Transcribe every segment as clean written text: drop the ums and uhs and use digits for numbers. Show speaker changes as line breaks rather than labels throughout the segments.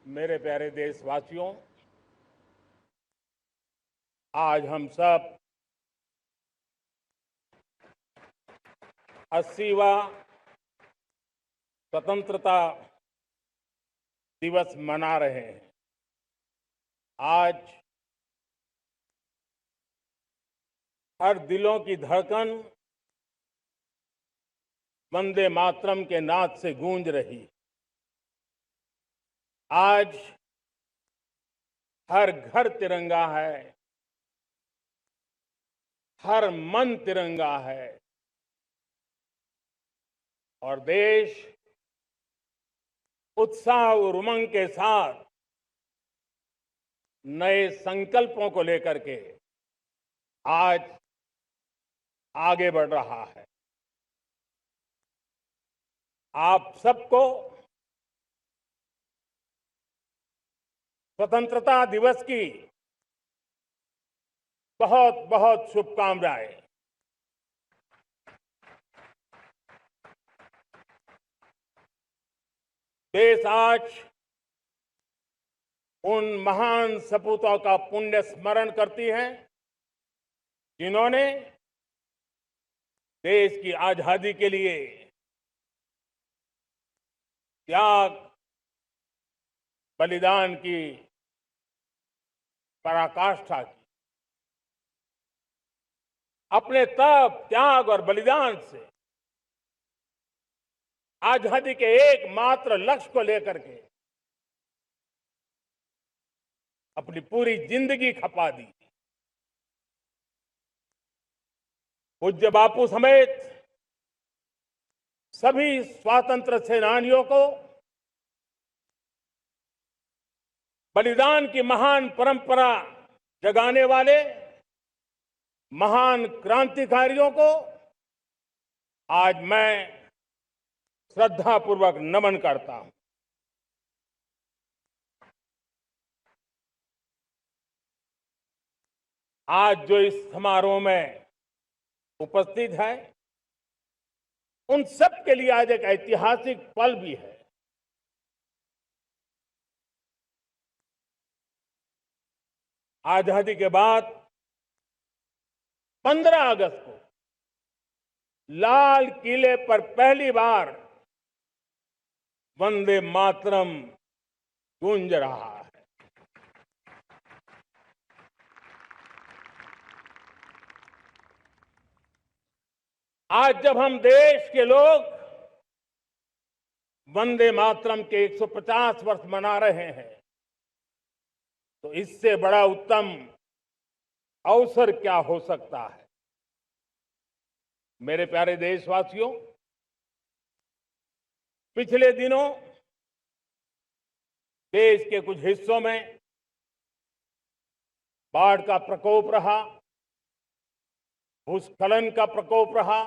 मेरे प्यारे देशवासियों, आज हम सब 80वां स्वतंत्रता दिवस मना रहे हैं। आज हर दिलों की धड़कन वंदे मातरम के नाद से गूंज रही। आज हर घर तिरंगा है, हर मन तिरंगा है और देश उत्साह और उमंग के साथ नए संकल्पों को लेकर के आज आगे बढ़ रहा है। आप सबको स्वतंत्रता दिवस की बहुत बहुत शुभकामनाएं। देश आज उन महान सपूतों का पुण्य स्मरण करती है जिन्होंने देश की आजादी के लिए त्याग बलिदान की पराकाष्ठा की। अपने तप, त्याग और बलिदान से आजादी के एकमात्र लक्ष्य को लेकर के अपनी पूरी जिंदगी खपा दी। पूज्य बापू समेत सभी स्वातंत्र्य सेनानियों को बलिदान की महान परंपरा जगाने वाले महान क्रांतिकारियों को आज मैं श्रद्धापूर्वक नमन करता हूं। आज जो इस समारोह में उपस्थित है, उन सब के लिए आज एक ऐतिहासिक पल भी है। आजादी के बाद 15 अगस्त को लाल किले पर पहली बार वंदे मातरम गूंज रहा है। आज जब हम देश के लोग वंदे मातरम के 150 वर्ष मना रहे हैं, तो इससे बड़ा उत्तम अवसर क्या हो सकता है। मेरे प्यारे देशवासियों, पिछले दिनों देश के कुछ हिस्सों में बाढ़ का प्रकोप रहा, भूस्खलन का प्रकोप रहा,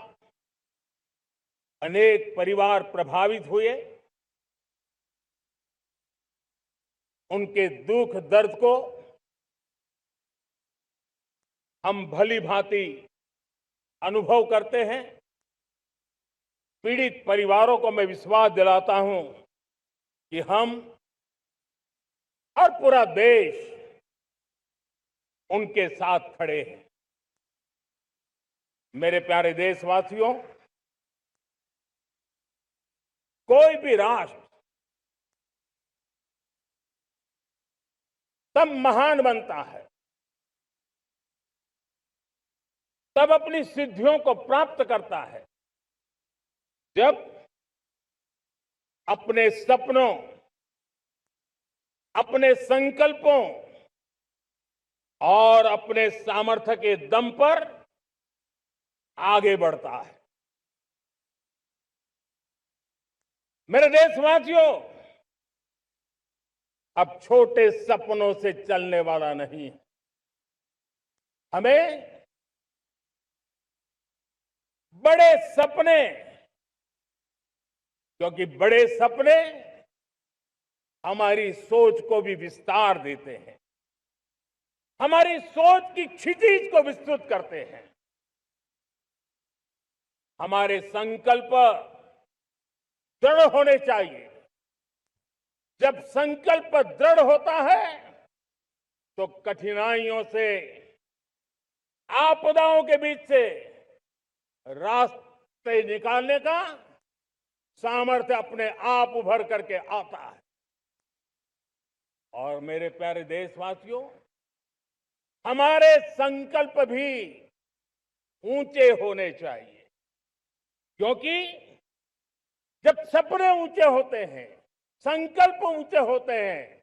अनेक परिवार प्रभावित हुए। उनके दुख दर्द को हम भली भांति अनुभव करते हैं। पीड़ित परिवारों को मैं विश्वास दिलाता हूं कि हम और पूरा देश उनके साथ खड़े हैं। मेरे प्यारे देशवासियों, कोई भी राष्ट्र तब महान बनता है, तब अपनी सिद्धियों को प्राप्त करता है, जब अपने सपनों, अपने संकल्पों और अपने सामर्थ्य के दम पर आगे बढ़ता है। मेरे देशवासियों, अब छोटे सपनों से चलने वाला नहीं। हमें बड़े सपने, क्योंकि बड़े सपने हमारी सोच को भी विस्तार देते हैं, हमारी सोच की क्षितिज को विस्तृत करते हैं। हमारे संकल्प दृढ़ होने चाहिए, जब संकल्प दृढ़ होता है तो कठिनाइयों से, आपदाओं के बीच से रास्ते निकालने का सामर्थ्य अपने आप उभर करके आता है। और मेरे प्यारे देशवासियों, हमारे संकल्प भी ऊंचे होने चाहिए, क्योंकि जब सपने ऊंचे होते हैं, संकल्प ऊंचे होते हैं,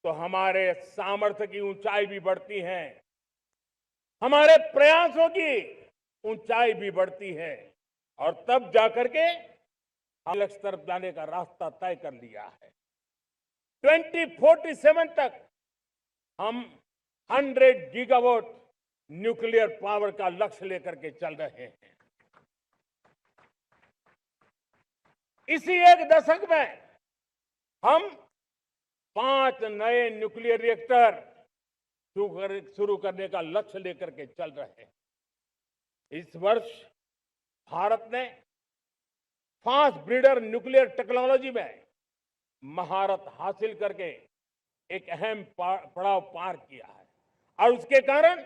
तो हमारे सामर्थ्य की ऊंचाई भी बढ़ती है, हमारे प्रयासों की ऊंचाई भी बढ़ती है, और तब जाकर के हम लक्ष्य तरफ जाने का रास्ता तय कर लिया है। 2047 तक हम 100 गीगावाट न्यूक्लियर पावर का लक्ष्य लेकर के चल रहे हैं। इसी एक दशक में हम 5 नए न्यूक्लियर रिएक्टर शुरू करने का लक्ष्य लेकर के चल रहे हैं। इस वर्ष भारत ने फास्ट ब्रीडर न्यूक्लियर टेक्नोलॉजी में महारत हासिल करके एक अहम पड़ाव पार किया है, और उसके कारण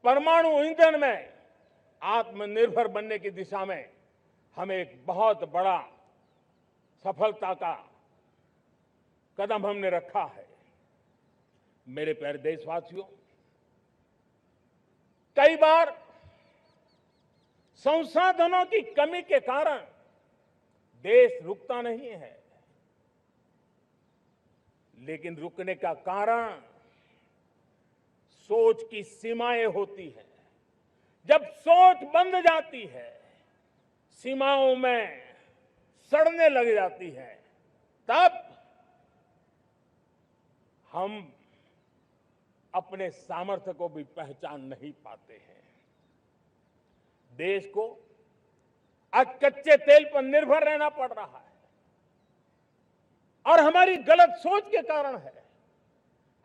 परमाणु ईंधन में आत्मनिर्भर बनने की दिशा में हमें एक बहुत बड़ा सफलता का कदम हमने रखा है। मेरे प्यारे देशवासियों, कई बार संसाधनों की कमी के कारण देश रुकता नहीं है, लेकिन रुकने का कारण सोच की सीमाएं होती हैं। जब सोच बंद जाती है, सीमाओं में सड़ने लग जाती है, तब हम अपने सामर्थ्य को भी पहचान नहीं पाते हैं। देश को आज कच्चे तेल पर निर्भर रहना पड़ रहा है, और हमारी गलत सोच के कारण है।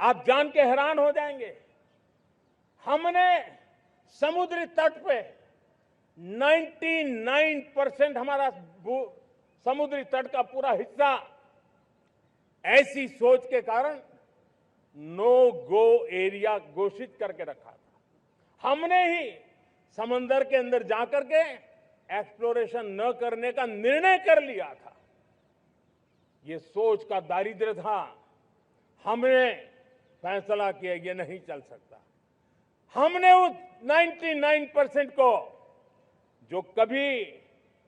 आप जान के हैरान हो जाएंगे, हमने समुद्री तट पे 99% हमारा समुद्री तट का पूरा हिस्सा ऐसी सोच के कारण नो गो एरिया घोषित करके रखा था। हमने ही समंदर के अंदर जाकर के एक्सप्लोरेशन न करने का निर्णय कर लिया था। ये सोच का दारिद्र्य था। हमने फैसला किया ये नहीं चल सकता। हमने उस 99% को, जो कभी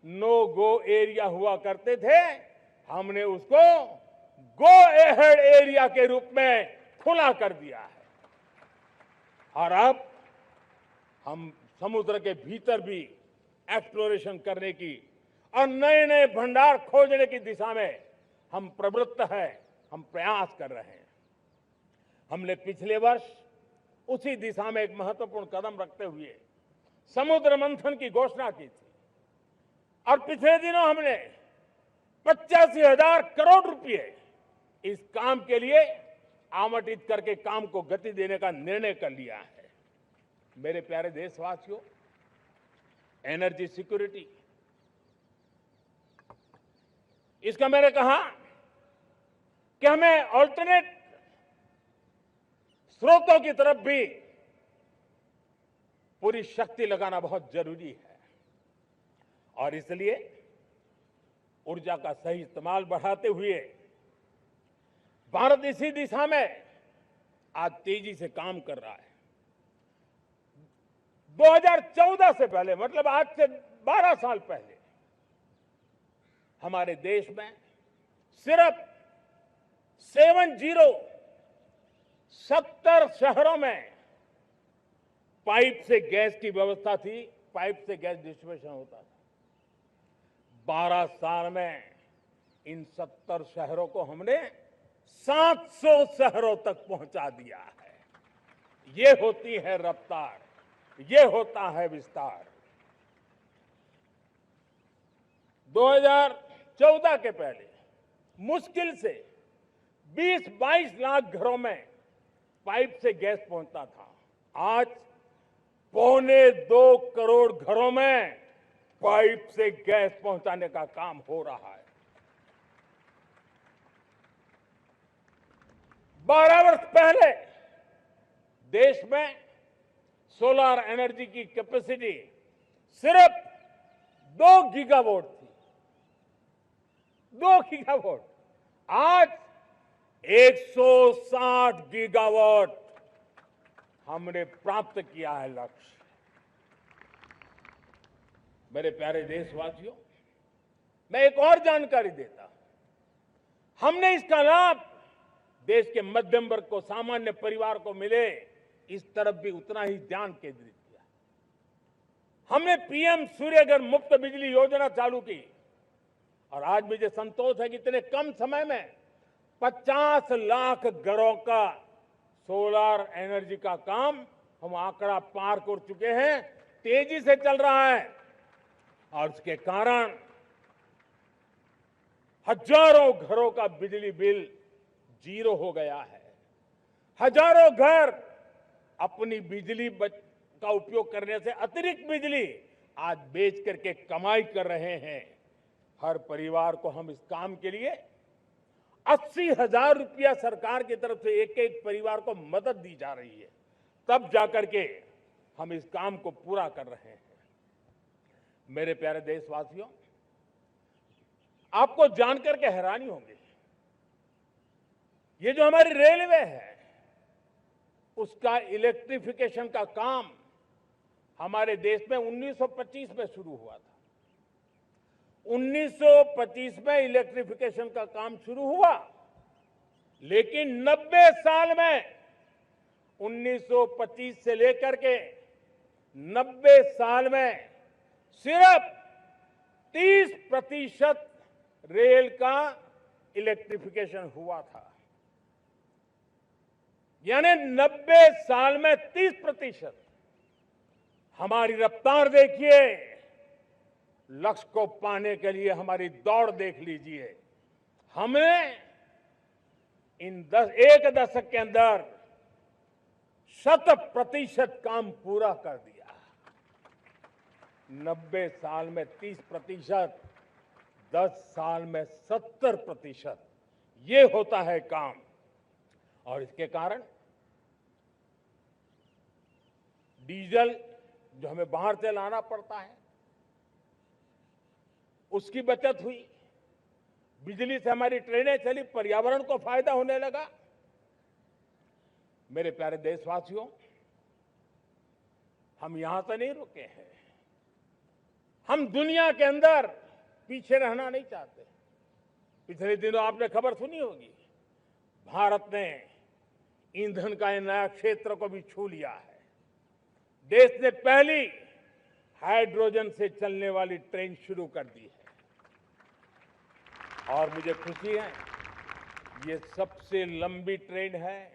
नो गो एरिया हुआ करते थे, हमने उसको गो एहेड एरिया के रूप में खुला कर दिया है। और अब हम समुद्र के भीतर भी एक्सप्लोरेशन करने की और नए नए भंडार खोजने की दिशा में हम प्रवृत्त हैं, हम प्रयास कर रहे हैं। हमने पिछले वर्ष उसी दिशा में एक महत्वपूर्ण कदम रखते हुए समुद्र मंथन की घोषणा की थी, और पिछले दिनों हमने 85,000 करोड़ रुपए इस काम के लिए आवंटित करके काम को गति देने का निर्णय कर लिया है। मेरे प्यारे देशवासियों, एनर्जी सिक्योरिटी, इसका मैंने कहा कि हमें ऑल्टरनेट स्रोतों की तरफ भी पूरी शक्ति लगाना बहुत जरूरी है, और इसलिए ऊर्जा का सही इस्तेमाल बढ़ाते हुए भारत इसी दिशा में आज तेजी से काम कर रहा है। 2014 से पहले, मतलब आज से 12 साल पहले, हमारे देश में सिर्फ 70 शहरों में पाइप से गैस की व्यवस्था थी, पाइप से गैस डिस्ट्रीब्यूशन होता था। 12 साल में इन 70 शहरों को हमने 700 शहरों तक पहुंचा दिया है। ये होती है रफ्तार, ये होता है विस्तार। 2014 के पहले मुश्किल से 20-22 लाख घरों में पाइप से गैस पहुंचता था। आज 1.25 करोड़ घरों में पाइप से गैस पहुंचाने का काम हो रहा है। 12 वर्ष पहले देश में सोलर एनर्जी की कैपेसिटी सिर्फ 2 गीगावाट थी। 2 गीगावाट। आज 160 गीगावाट हमने प्राप्त किया है लक्ष्य। मेरे प्यारे देशवासियों, मैं एक और जानकारी देता हूं। हमने इसका लाभ देश के मध्यम वर्ग को, सामान्य परिवार को मिले, इस तरफ भी उतना ही ध्यान केंद्रित किया। हमने पीएम सूर्यघर मुफ्त बिजली योजना चालू की और आज मुझे संतोष है कि इतने कम समय में 50 लाख घरों का सोलर एनर्जी का काम हम आंकड़ा पार कर चुके हैं। तेजी से चल रहा है और इसके कारण हजारों घरों का बिजली बिल 0 हो गया है। हजारों घर अपनी बिजली का उपयोग करने से अतिरिक्त बिजली आज बेच करके कमाई कर रहे हैं। हर परिवार को हम इस काम के लिए 80,000 रुपया सरकार की तरफ से एक एक परिवार को मदद दी जा रही है। तब जाकर के हम इस काम को पूरा कर रहे हैं। मेरे प्यारे देशवासियों, आपको जानकर के हैरानी होगी, ये जो हमारी रेलवे है उसका इलेक्ट्रिफिकेशन का काम हमारे देश में 1925 में शुरू हुआ था। 1925 में इलेक्ट्रिफिकेशन का काम शुरू हुआ, लेकिन 90 साल में 1925 से लेकर के 90 साल में सिर्फ 30% रेल का इलेक्ट्रिफिकेशन हुआ था। यानी 90 साल में 30%। हमारी रफ्तार देखिए, लक्ष्य को पाने के लिए हमारी दौड़ देख लीजिए। हमने एक दशक के अंदर 100% काम पूरा कर दिया। 90 साल में 30%, 10 साल में 70%, ये होता है काम। और इसके कारण डीजल जो हमें बाहर से लाना पड़ता है उसकी बचत हुई। बिजली से हमारी ट्रेनें चली, पर्यावरण को फायदा होने लगा। मेरे प्यारे देशवासियों, हम यहां से नहीं रुके हैं। हम दुनिया के अंदर पीछे रहना नहीं चाहते। पिछले दिनों आपने खबर सुनी होगी, भारत ने ईंधन का नया क्षेत्र को भी छू लिया है। देश ने पहली हाइड्रोजन से चलने वाली ट्रेन शुरू कर दी है और मुझे खुशी है, ये सबसे लंबी ट्रेन है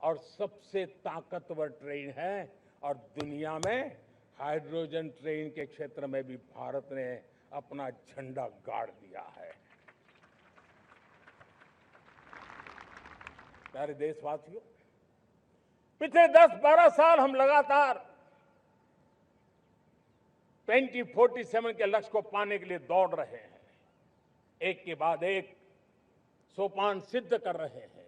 और सबसे ताकतवर ट्रेन है और दुनिया में हाइड्रोजन ट्रेन के क्षेत्र में भी भारत ने अपना झंडा गाड़ दिया है। प्यारे देशवासियों, पिछले 10-12 साल हम लगातार 2047 के लक्ष्य को पाने के लिए दौड़ रहे हैं। एक के बाद एक सोपान सिद्ध कर रहे हैं।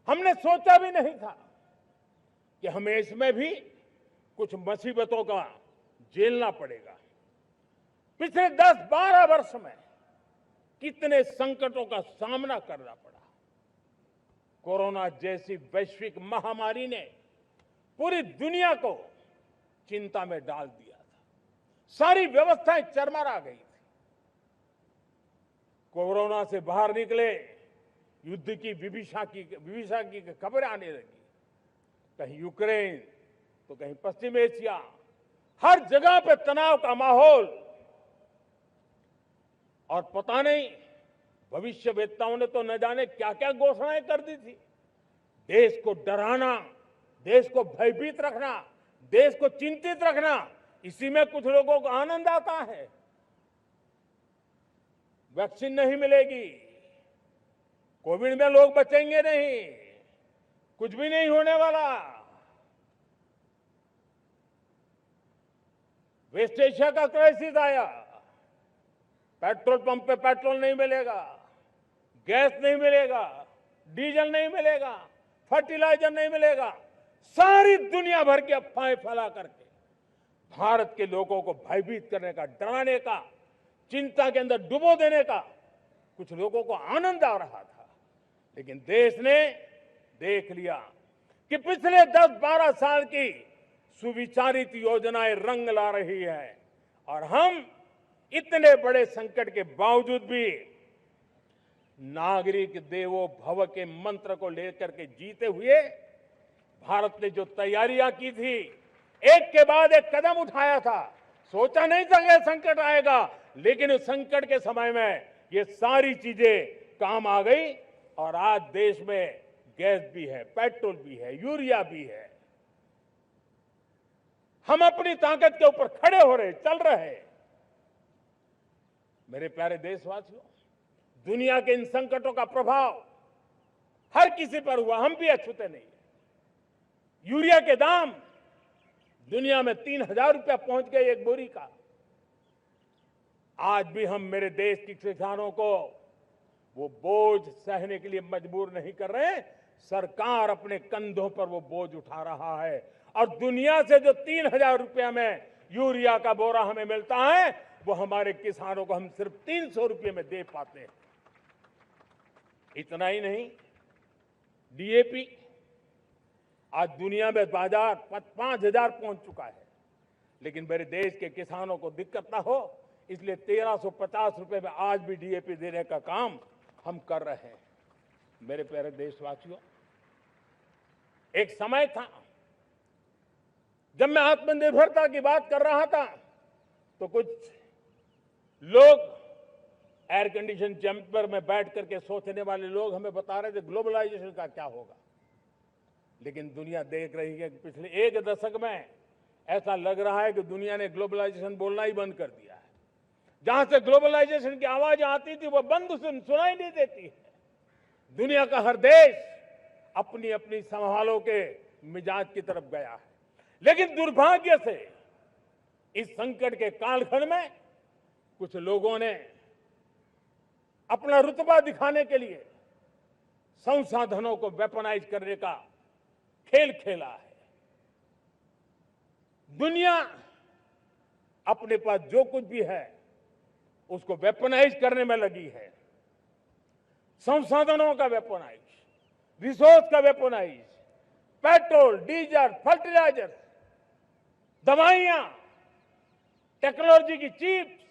हमने सोचा भी नहीं था कि हमें इसमें भी कुछ मुसीबतों का झेलना पड़ेगा। पिछले 10-12 वर्ष में कितने संकटों का सामना करना पड़ा। कोरोना जैसी वैश्विक महामारी ने पूरी दुनिया को चिंता में डाल दिया था। सारी व्यवस्थाएं चरमरा गई थी। कोरोना से बाहर निकले, युद्ध की विभीषा की खबरें आने लगी। कहीं यूक्रेन तो कहीं पश्चिम एशिया, हर जगह पे तनाव का माहौल। और पता नहीं भविष्यवेत्ताओं ने तो न जाने क्या क्या घोषणाएं कर दी थी। देश को डराना, देश को भयभीत रखना, देश को चिंतित रखना, इसी में कुछ लोगों को आनंद आता है। वैक्सीन नहीं मिलेगी, कोविड में लोग बचेंगे नहीं, कुछ भी नहीं होने वाला। वेस्ट एशिया का क्राइसिस आया, पेट्रोल पंप पे पेट्रोल नहीं मिलेगा, गैस नहीं मिलेगा, डीजल नहीं मिलेगा, फर्टिलाइजर नहीं मिलेगा, सारी दुनिया भर की अफवाहें फैला करके भारत के लोगों को भयभीत करने का, डराने का, चिंता के अंदर डुबो देने का कुछ लोगों को आनंद आ रहा था। लेकिन देश ने देख लिया कि पिछले 10-12 साल की सुविचारित योजनाएं रंग ला रही है और हम इतने बड़े संकट के बावजूद भी नागरिक देवो भव के मंत्र को लेकर के जीते हुए भारत ने जो तैयारियां की थी, एक के बाद एक कदम उठाया था। सोचा नहीं था कि संकट आएगा, लेकिन उस संकट के समय में ये सारी चीजें काम आ गई और आज देश में गैस भी है, पेट्रोल भी है, यूरिया भी है। हम अपनी ताकत के ऊपर खड़े हो रहे, चल रहे। मेरे प्यारे देशवासियों, दुनिया के इन संकटों का प्रभाव हर किसी पर हुआ, हम भी अछूते नहीं। यूरिया के दाम दुनिया में 3,000 रुपया पहुंच गए एक बोरी का। आज भी हम मेरे देश के किसानों को वो बोझ सहने के लिए मजबूर नहीं कर रहे हैं। सरकार अपने कंधों पर वो बोझ उठा रहा है और दुनिया से जो 3,000 रुपया में यूरिया का बोरा हमें मिलता है, वो हमारे किसानों को हम सिर्फ 300 रुपये में दे पाते हैं। इतना ही नहीं, डीएपी आज दुनिया में बाजार 5,000 पहुंच चुका है, लेकिन मेरे देश के किसानों को दिक्कत ना हो, इसलिए 1,350 रुपये में आज भी डीएपी देने का काम हम कर रहे हैं। मेरे प्यारे देशवासियों, एक समय था जब मैं आत्मनिर्भरता की बात कर रहा था तो कुछ लोग एयर कंडीशन चैम्बर में बैठ करके सोचने वाले लोग हमें बता रहे थे ग्लोबलाइजेशन का क्या होगा। लेकिन दुनिया देख रही है कि पिछले एक दशक में ऐसा लग रहा है कि दुनिया ने ग्लोबलाइजेशन बोलना ही बंद कर दिया है। जहां से ग्लोबलाइजेशन की आवाज आती थी वो बंद सुनाई नहीं देती है। दुनिया का हर देश अपनी अपनी संभालों के मिजाज की तरफ गया है। लेकिन दुर्भाग्य से इस संकट के कालखंड में कुछ लोगों ने अपना रुतबा दिखाने के लिए संसाधनों को वेपनाइज करने का खेल खेला है। दुनिया अपने पास जो कुछ भी है उसको वेपनाइज करने में लगी है। संसाधनों का वेपनाइज, रिसोर्स का वेपनाइज, पेट्रोल, डीजल, फर्टिलाइजर, दवाइयां, टेक्नोलॉजी की चिप्स,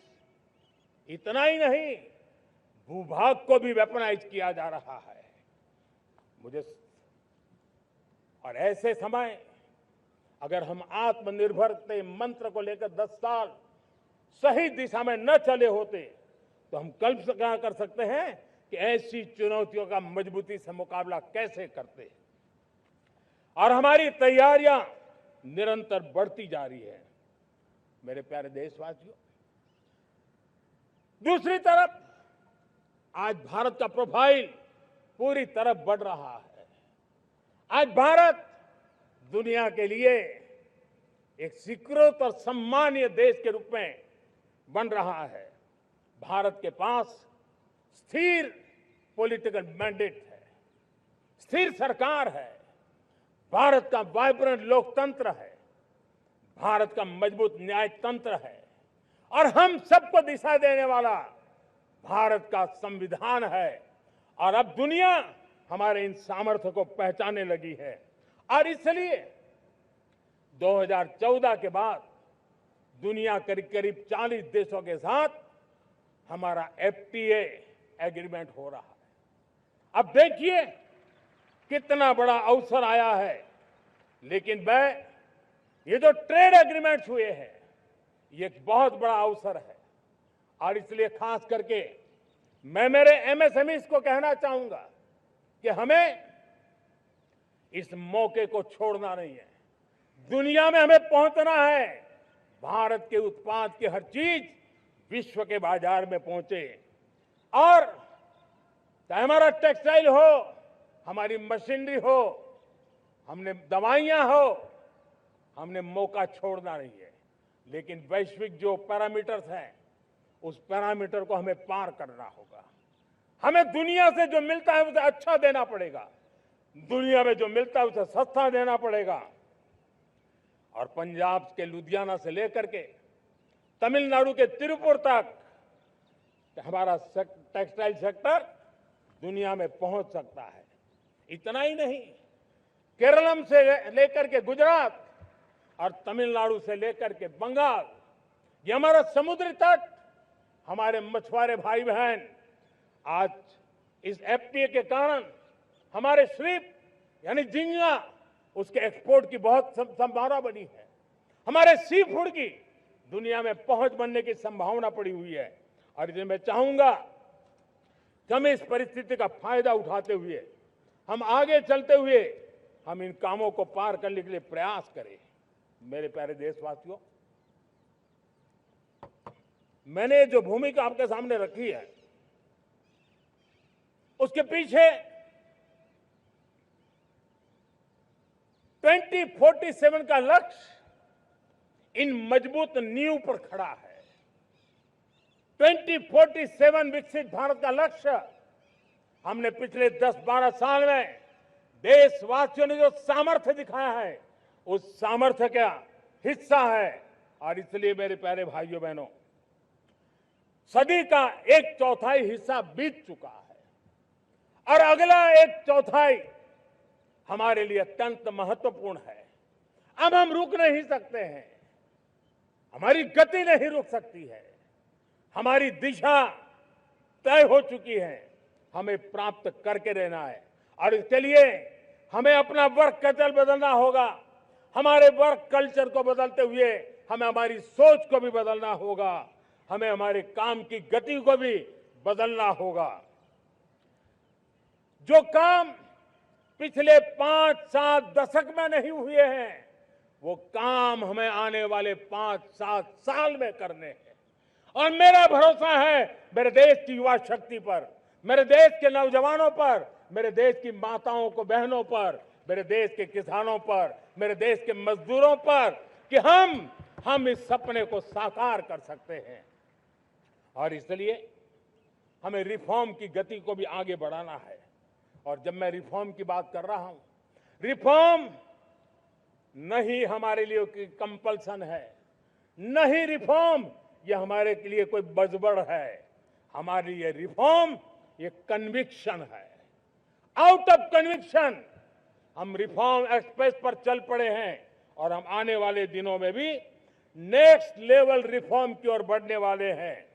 इतना ही नहीं, भूभाग को भी वेपनाइज किया जा रहा है। और ऐसे समय अगर हम आत्मनिर्भरता मंत्र को लेकर 10 साल सही दिशा में न चले होते तो हम कल्पना कर सकते हैं कि ऐसी चुनौतियों का मजबूती से मुकाबला कैसे करते। और हमारी तैयारियां निरंतर बढ़ती जा रही है। मेरे प्यारे देशवासियों, दूसरी तरफ आज भारत का प्रोफाइल पूरी तरफ बढ़ रहा है। आज भारत दुनिया के लिए एक स्वीकृत और सम्मानीय देश के रूप में बन रहा है। भारत के पास स्थिर पॉलिटिकल मैंडेट है, स्थिर सरकार है, भारत का वाइब्रेंट लोकतंत्र है, भारत का मजबूत न्याय तंत्र है और हम सबको दिशा देने वाला भारत का संविधान है। और अब दुनिया हमारे इन सामर्थ्य को पहचानने लगी है और इसलिए 2014 के बाद दुनिया करीब करीब 40 देशों के साथ हमारा एफटीए एग्रीमेंट हो रहा है। अब देखिए कितना बड़ा अवसर आया है। लेकिन ये जो ट्रेड एग्रीमेंट्स हुए हैं, ये एक बहुत बड़ा अवसर है और इसलिए खास करके मैं मेरे एमएसएमईज को कहना चाहूंगा कि हमें इस मौके को छोड़ना नहीं है। दुनिया में हमें पहुंचना है। भारत के उत्पाद की हर चीज विश्व के बाजार में पहुंचे और चाहे हमारा टेक्सटाइल हो, हमारी मशीनरी हो, हमने दवाइयां हो, हमने मौका छोड़ना नहीं है। लेकिन वैश्विक जो पैरामीटर्स हैं, उस पैरामीटर को हमें पार करना होगा। हमें दुनिया से जो मिलता है उसे अच्छा देना पड़ेगा, दुनिया में जो मिलता है उसे सस्ता देना पड़ेगा। और पंजाब के लुधियाना से लेकर के तमिलनाडु के तिरुपुर तक हमारा टेक्सटाइल सेक्टर दुनिया में पहुंच सकता है। इतना ही नहीं, केरलम से लेकर के गुजरात और तमिलनाडु से लेकर के बंगाल, ये हमारा समुद्री तट, हमारे मछुआरे भाई बहन आज इस एफटीए के कारण हमारे श्रिप यानी झींगा उसके एक्सपोर्ट की बहुत संभावना बनी है। हमारे सी फूड की दुनिया में पहुंच बनने की संभावना पड़ी हुई है। और इसलिए मैं चाहूंगा कि हम इस परिस्थिति का फायदा उठाते हुए, हम आगे चलते हुए, हम इन कामों को पार करने के लिए प्रयास करें। मेरे प्यारे देशवासियों, मैंने जो भूमिका आपके सामने रखी है उसके पीछे 2047 का लक्ष्य इन मजबूत नींव पर खड़ा है। 2047 विकसित भारत का लक्ष्य हमने पिछले 10-12 साल में देशवासियों ने जो सामर्थ्य दिखाया है उस सामर्थ्य का हिस्सा है। और इसलिए मेरे प्यारे भाइयों बहनों, सदी का 1/4 हिस्सा बीत चुका है और अगला 1/4 हमारे लिए अत्यंत महत्वपूर्ण है। अब हम रुक नहीं सकते हैं, हमारी गति नहीं रुक सकती है, हमारी दिशा तय हो चुकी है, हमें प्राप्त करके रहना है। और इसके लिए हमें अपना वर्क कल्चर बदलना होगा। हमारे वर्क कल्चर को बदलते हुए हमें हमारी सोच को भी बदलना होगा, हमें हमारे काम की गति को भी बदलना होगा। जो काम पिछले 5-7 दशक में नहीं हुए हैं, वो काम हमें आने वाले 5-7 साल में करने हैं। और मेरा भरोसा है मेरे देश की युवा शक्ति पर, मेरे देश के नौजवानों पर, मेरे देश की माताओं को बहनों पर, मेरे देश के किसानों पर, मेरे देश के मजदूरों पर कि हम इस सपने को साकार कर सकते हैं। और इसलिए हमें रिफॉर्म की गति को भी आगे बढ़ाना है। और जब मैं रिफॉर्म की बात कर रहा हूं, रिफॉर्म नहीं हमारे लिए कोई कंपल्सन है, नहीं रिफॉर्म ये हमारे के लिए कोई बजबड़ है। हमारे लिए रिफॉर्म ये कन्विक्शन है। आउट ऑफ कन्विक्शन हम रिफॉर्म एक्सप्रेस पर चल पड़े हैं और हम आने वाले दिनों में भी नेक्स्ट लेवल रिफॉर्म की ओर बढ़ने वाले हैं।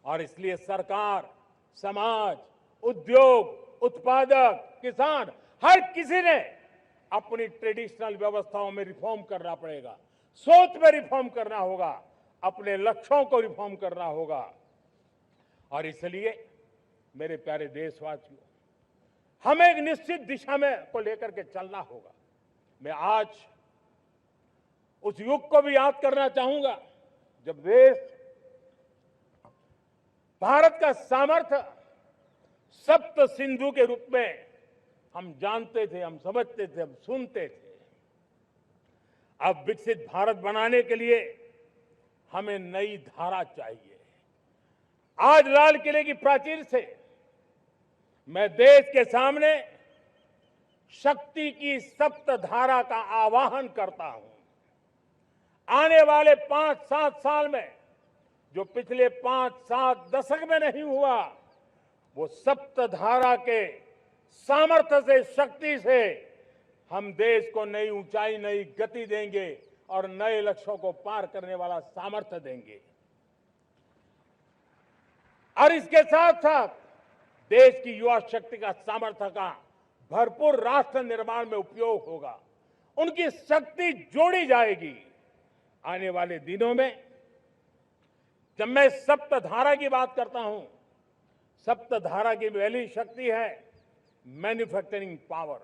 और इसलिए सरकार, समाज, उद्योग, उत्पादक, किसान, हर किसी ने अपनी ट्रेडिशनल व्यवस्थाओं में रिफॉर्म करना पड़ेगा, सोच में रिफॉर्म करना होगा, अपने लक्ष्यों को रिफॉर्म करना होगा। और इसलिए मेरे प्यारे देशवासियों, हमें एक निश्चित दिशा में को लेकर के चलना होगा। मैं आज उस युग को भी याद करना चाहूंगा जब देश, भारत का सामर्थ्य सप्त सिंधु के रूप में हम जानते थे, हम समझते थे, हम सुनते थे। अब विकसित भारत बनाने के लिए हमें नई धारा चाहिए। आज लाल किले की प्राचीर से मैं देश के सामने शक्ति की सप्त धारा का आवाहन करता हूं। आने वाले 5-7 साल में जो पिछले 5-7 दशक में नहीं हुआ, वो सप्त धारा के सामर्थ्य से, शक्ति से हम देश को नई ऊंचाई, नई गति देंगे और नए लक्ष्यों को पार करने वाला सामर्थ्य देंगे। और इसके साथ साथ देश की युवा शक्ति का सामर्थ्य का भरपूर राष्ट्र निर्माण में उपयोग होगा, उनकी शक्ति जोड़ी जाएगी। आने वाले दिनों में जब मैं सप्तधारा की बात करता हूं, सप्तधारा की पहली शक्ति है मैन्युफैक्चरिंग पावर।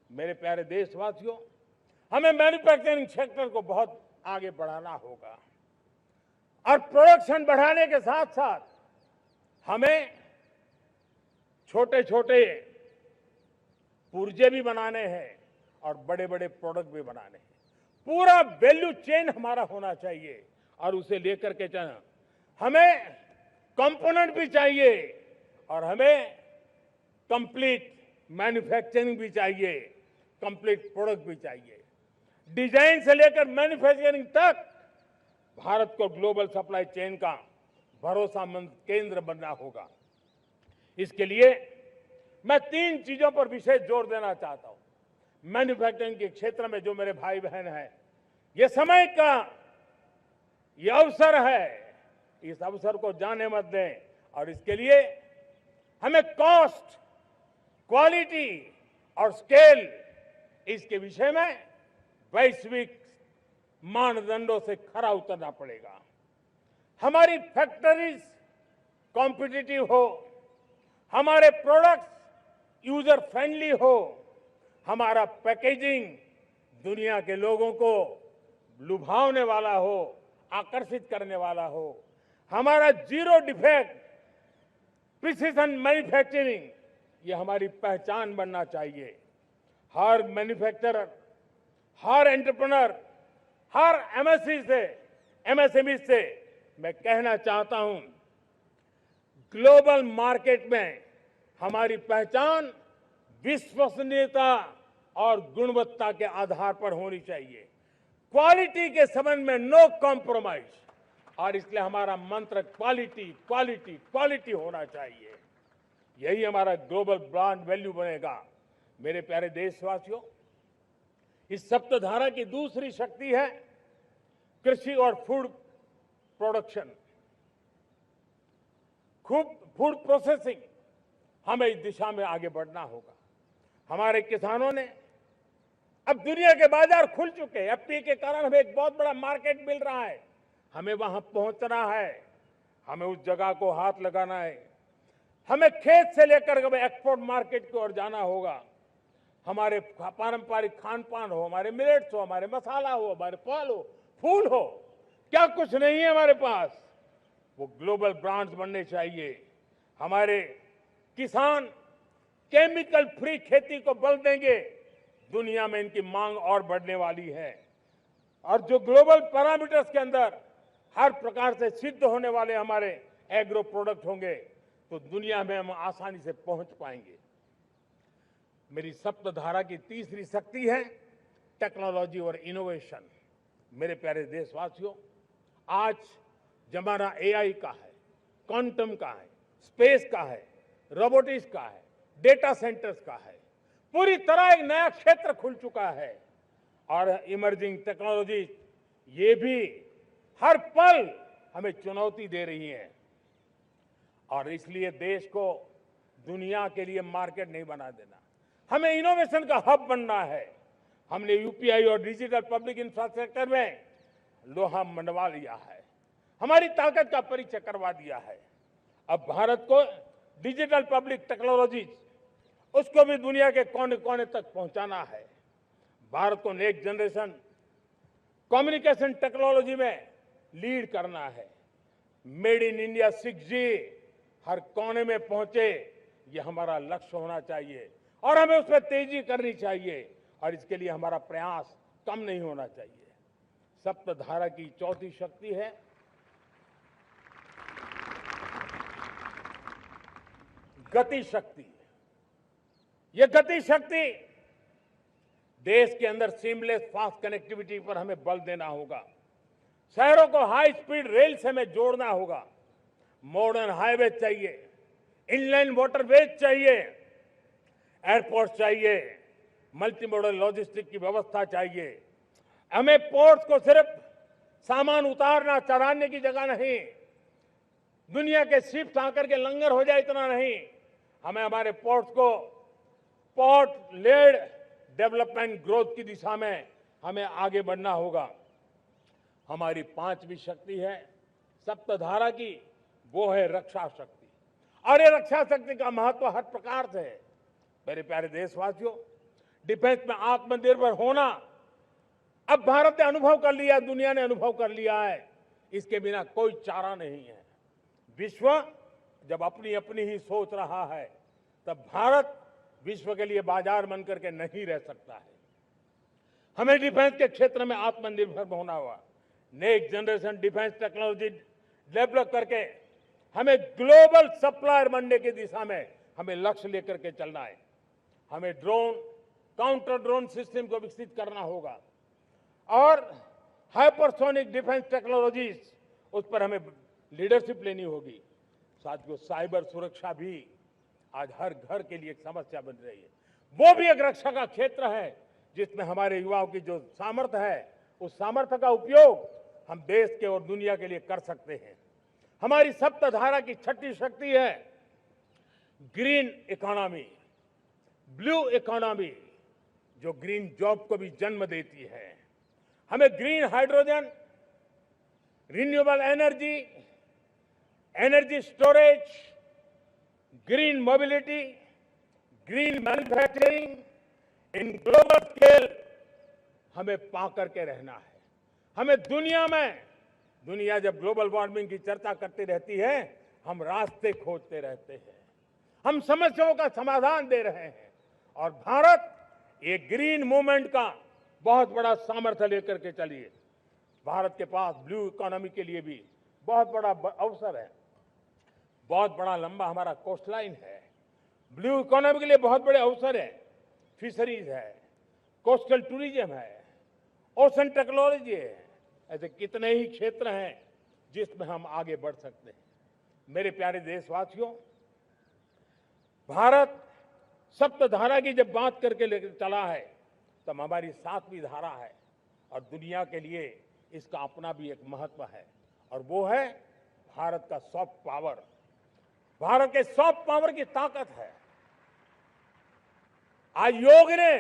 मेरे प्यारे देशवासियों, हमें मैन्युफैक्चरिंग सेक्टर को बहुत आगे बढ़ाना होगा और प्रोडक्शन बढ़ाने के साथ साथ हमें छोटे छोटे पुर्जे भी बनाने हैं और बड़े बड़े प्रोडक्ट भी बनाने हैं। पूरा वैल्यू चेन हमारा होना चाहिए और उसे लेकर के चलना। हमें कंपोनेंट भी चाहिए और हमें कंप्लीट मैन्युफैक्चरिंग भी चाहिए, कंप्लीट प्रोडक्ट भी चाहिए। डिजाइन से लेकर मैन्युफैक्चरिंग तक भारत को ग्लोबल सप्लाई चेन का भरोसामंद केंद्र बनना होगा। इसके लिए मैं 3 चीजों पर विशेष जोर देना चाहता हूं। मैन्युफैक्चरिंग के क्षेत्र में जो मेरे भाई बहन हैं, ये समय का ये अवसर है, इस अवसर को जाने मत दें। और इसके लिए हमें कॉस्ट, क्वालिटी और स्केल, इसके विषय में वैश्विक मानदंडों से खरा उतरना पड़ेगा। हमारी फैक्ट्रीज कॉम्पिटिटिव हो, हमारे प्रोडक्ट्स यूजर फ्रेंडली हो, हमारा पैकेजिंग दुनिया के लोगों को लुभावने वाला हो, आकर्षित करने वाला हो, हमारा जीरो डिफेक्ट प्रिसिजन मैन्युफैक्चरिंग, ये हमारी पहचान बनना चाहिए। हर मैन्युफैक्चरर, हर एंटरप्रेन्योर, हर एमएसएमई से मैं कहना चाहता हूं, ग्लोबल मार्केट में हमारी पहचान विश्वसनीयता और गुणवत्ता के आधार पर होनी चाहिए। क्वालिटी के संबंध में नो कॉम्प्रोमाइज, और इसलिए हमारा मंत्र क्वालिटी क्वालिटी क्वालिटी होना चाहिए। यही हमारा ग्लोबल ब्रांड वैल्यू बनेगा। मेरे प्यारे देशवासियों, इस सप्तधारा की दूसरी शक्ति है कृषि और फूड प्रोडक्शन, फूड प्रोसेसिंग। हमें इस दिशा में आगे बढ़ना होगा। हमारे किसानों ने, अब दुनिया के बाजार खुल चुके हैं, एफपीए के कारण हमें एक बहुत बड़ा मार्केट मिल रहा है। हमें वहां पहुंचना है, हमें उस जगह को हाथ लगाना है। हमें खेत से लेकर एक्सपोर्ट मार्केट की ओर जाना होगा। हमारे पारंपरिक खान पान हो, हमारे मिलेट्स हो, हमारे मसाला हो, हमारे फल हो, फूल हो, क्या कुछ नहीं है हमारे पास, वो ग्लोबल ब्रांड्स बनने चाहिए। हमारे किसान केमिकल फ्री खेती को बल देंगे, दुनिया में इनकी मांग और बढ़ने वाली है। और जो ग्लोबल पैरामीटर्स के अंदर हर प्रकार से सिद्ध होने वाले हमारे एग्रो प्रोडक्ट होंगे, तो दुनिया में हम आसानी से पहुंच पाएंगे। मेरी सप्तधारा की तीसरी शक्ति है टेक्नोलॉजी और इनोवेशन। मेरे प्यारे देशवासियों, आज जमाना एआई का है, क्वांटम का है, स्पेस का है, रोबोटिक्स का है, डेटा सेंटर्स का है। पूरी तरह एक नया क्षेत्र खुल चुका है। और इमर्जिंग टेक्नोलॉजी ये भी हर पल हमें चुनौती दे रही हैं। और इसलिए देश को दुनिया के लिए मार्केट नहीं बना देना, हमें इनोवेशन का हब बनना है। हमने यूपीआई और डिजिटल पब्लिक इंफ्रास्ट्रक्चर में लोहा मनवा लिया है, हमारी ताकत का परिचय करवा दिया है। अब भारत को डिजिटल पब्लिक टेक्नोलॉजी, उसको भी दुनिया के कोने कोने तक पहुंचाना है। भारत को नेक्स्ट जनरेशन कम्युनिकेशन टेक्नोलॉजी में लीड करना है। मेड इन इंडिया 6G हर कोने में पहुंचे, ये हमारा लक्ष्य होना चाहिए और हमें उस पर तेजी करनी चाहिए। और इसके लिए हमारा प्रयास कम नहीं होना चाहिए। सप्तधारा की चौथी शक्ति है गति शक्ति। ये गति शक्ति, देश के अंदर सीमलेस फास्ट कनेक्टिविटी पर हमें बल देना होगा। शहरों को हाई स्पीड रेल से हमें जोड़ना होगा। मॉडर्न हाईवे चाहिए, इनलाइन वाटरवेज चाहिए, एयरपोर्ट चाहिए, मल्टी मॉडल लॉजिस्टिक की व्यवस्था चाहिए। हमें पोर्ट्स को सिर्फ सामान उतारना चढ़ाने की जगह नहीं, दुनिया के शिप्स आकर के लंगर हो जाए इतना नहीं, हमें हमारे पोर्ट्स को पोर्ट लेड डेवलपमेंट ग्रोथ की दिशा में हमें आगे बढ़ना होगा। हमारी पांचवी शक्ति है सप्तधारा की, वो है रक्षा शक्ति। और ये रक्षा शक्ति का महत्व हर प्रकार से है। मेरे प्यारे देशवासियों, डिफेंस में आत्मनिर्भर होना अब भारत ने अनुभव कर लिया, दुनिया ने अनुभव कर लिया है। इसके बिना कोई चारा नहीं है। विश्व जब अपनी अपनी ही सोच रहा है, तब भारत विश्व के लिए बाजार बन करके नहीं रह सकता है। हमें डिफेंस के क्षेत्र में आत्मनिर्भर होना होगा। Next generation defence technology develop करके हमें ग्लोबल सप्लायर बनने की दिशा में हमें लक्ष्य लेकर के चलना है। हमें ड्रोन, काउंटर ड्रोन सिस्टम को विकसित करना होगा और हाइपरसोनिक डिफेंस टेक्नोलॉजीज, उस पर हमें लीडरशिप लेनी होगी। साथियों, साइबर सुरक्षा भी आज हर घर के लिए एक समस्या बन रही है। वो भी एक रक्षा का क्षेत्र है जिसमें हमारे युवाओं की जो सामर्थ्य है, उस सामर्थ्य का उपयोग हम देश के और दुनिया के लिए कर सकते हैं। हमारी सप्तधारा की छठी शक्ति है ग्रीन इकोनॉमी, ब्लू इकोनॉमी, जो ग्रीन जॉब को भी जन्म देती है। हमें green hydrogen, renewable energy, energy storage, green mobility, green manufacturing in global scale हमें पा करके रहना है। हमें दुनिया जब ग्लोबल वार्मिंग की चर्चा करती रहती है, हम रास्ते खोजते रहते हैं, हम समस्याओं का समाधान दे रहे हैं और भारत ये ग्रीन मूवमेंट का बहुत बड़ा सामर्थ्य लेकर के चलिए। भारत के पास ब्लू इकोनॉमी के लिए भी बहुत बड़ा अवसर है। बहुत बड़ा लंबा हमारा कोस्ट लाइन है। ब्लू इकोनॉमी के लिए बहुत बड़े अवसर है। फिशरीज है, कोस्टल टूरिज्म है, ओशन टेक्नोलॉजी है। ऐसे कितने ही क्षेत्र हैं जिसमें हम आगे बढ़ सकते हैं। मेरे प्यारे देशवासियों, भारत सप्तधारा की जब बात करके लेकर चला है, तब हमारी 7वीं धारा है और दुनिया के लिए इसका अपना भी एक महत्व है और वो है भारत का सॉफ्ट पावर। भारत के सॉफ्ट पावर की ताकत है। आज योग ने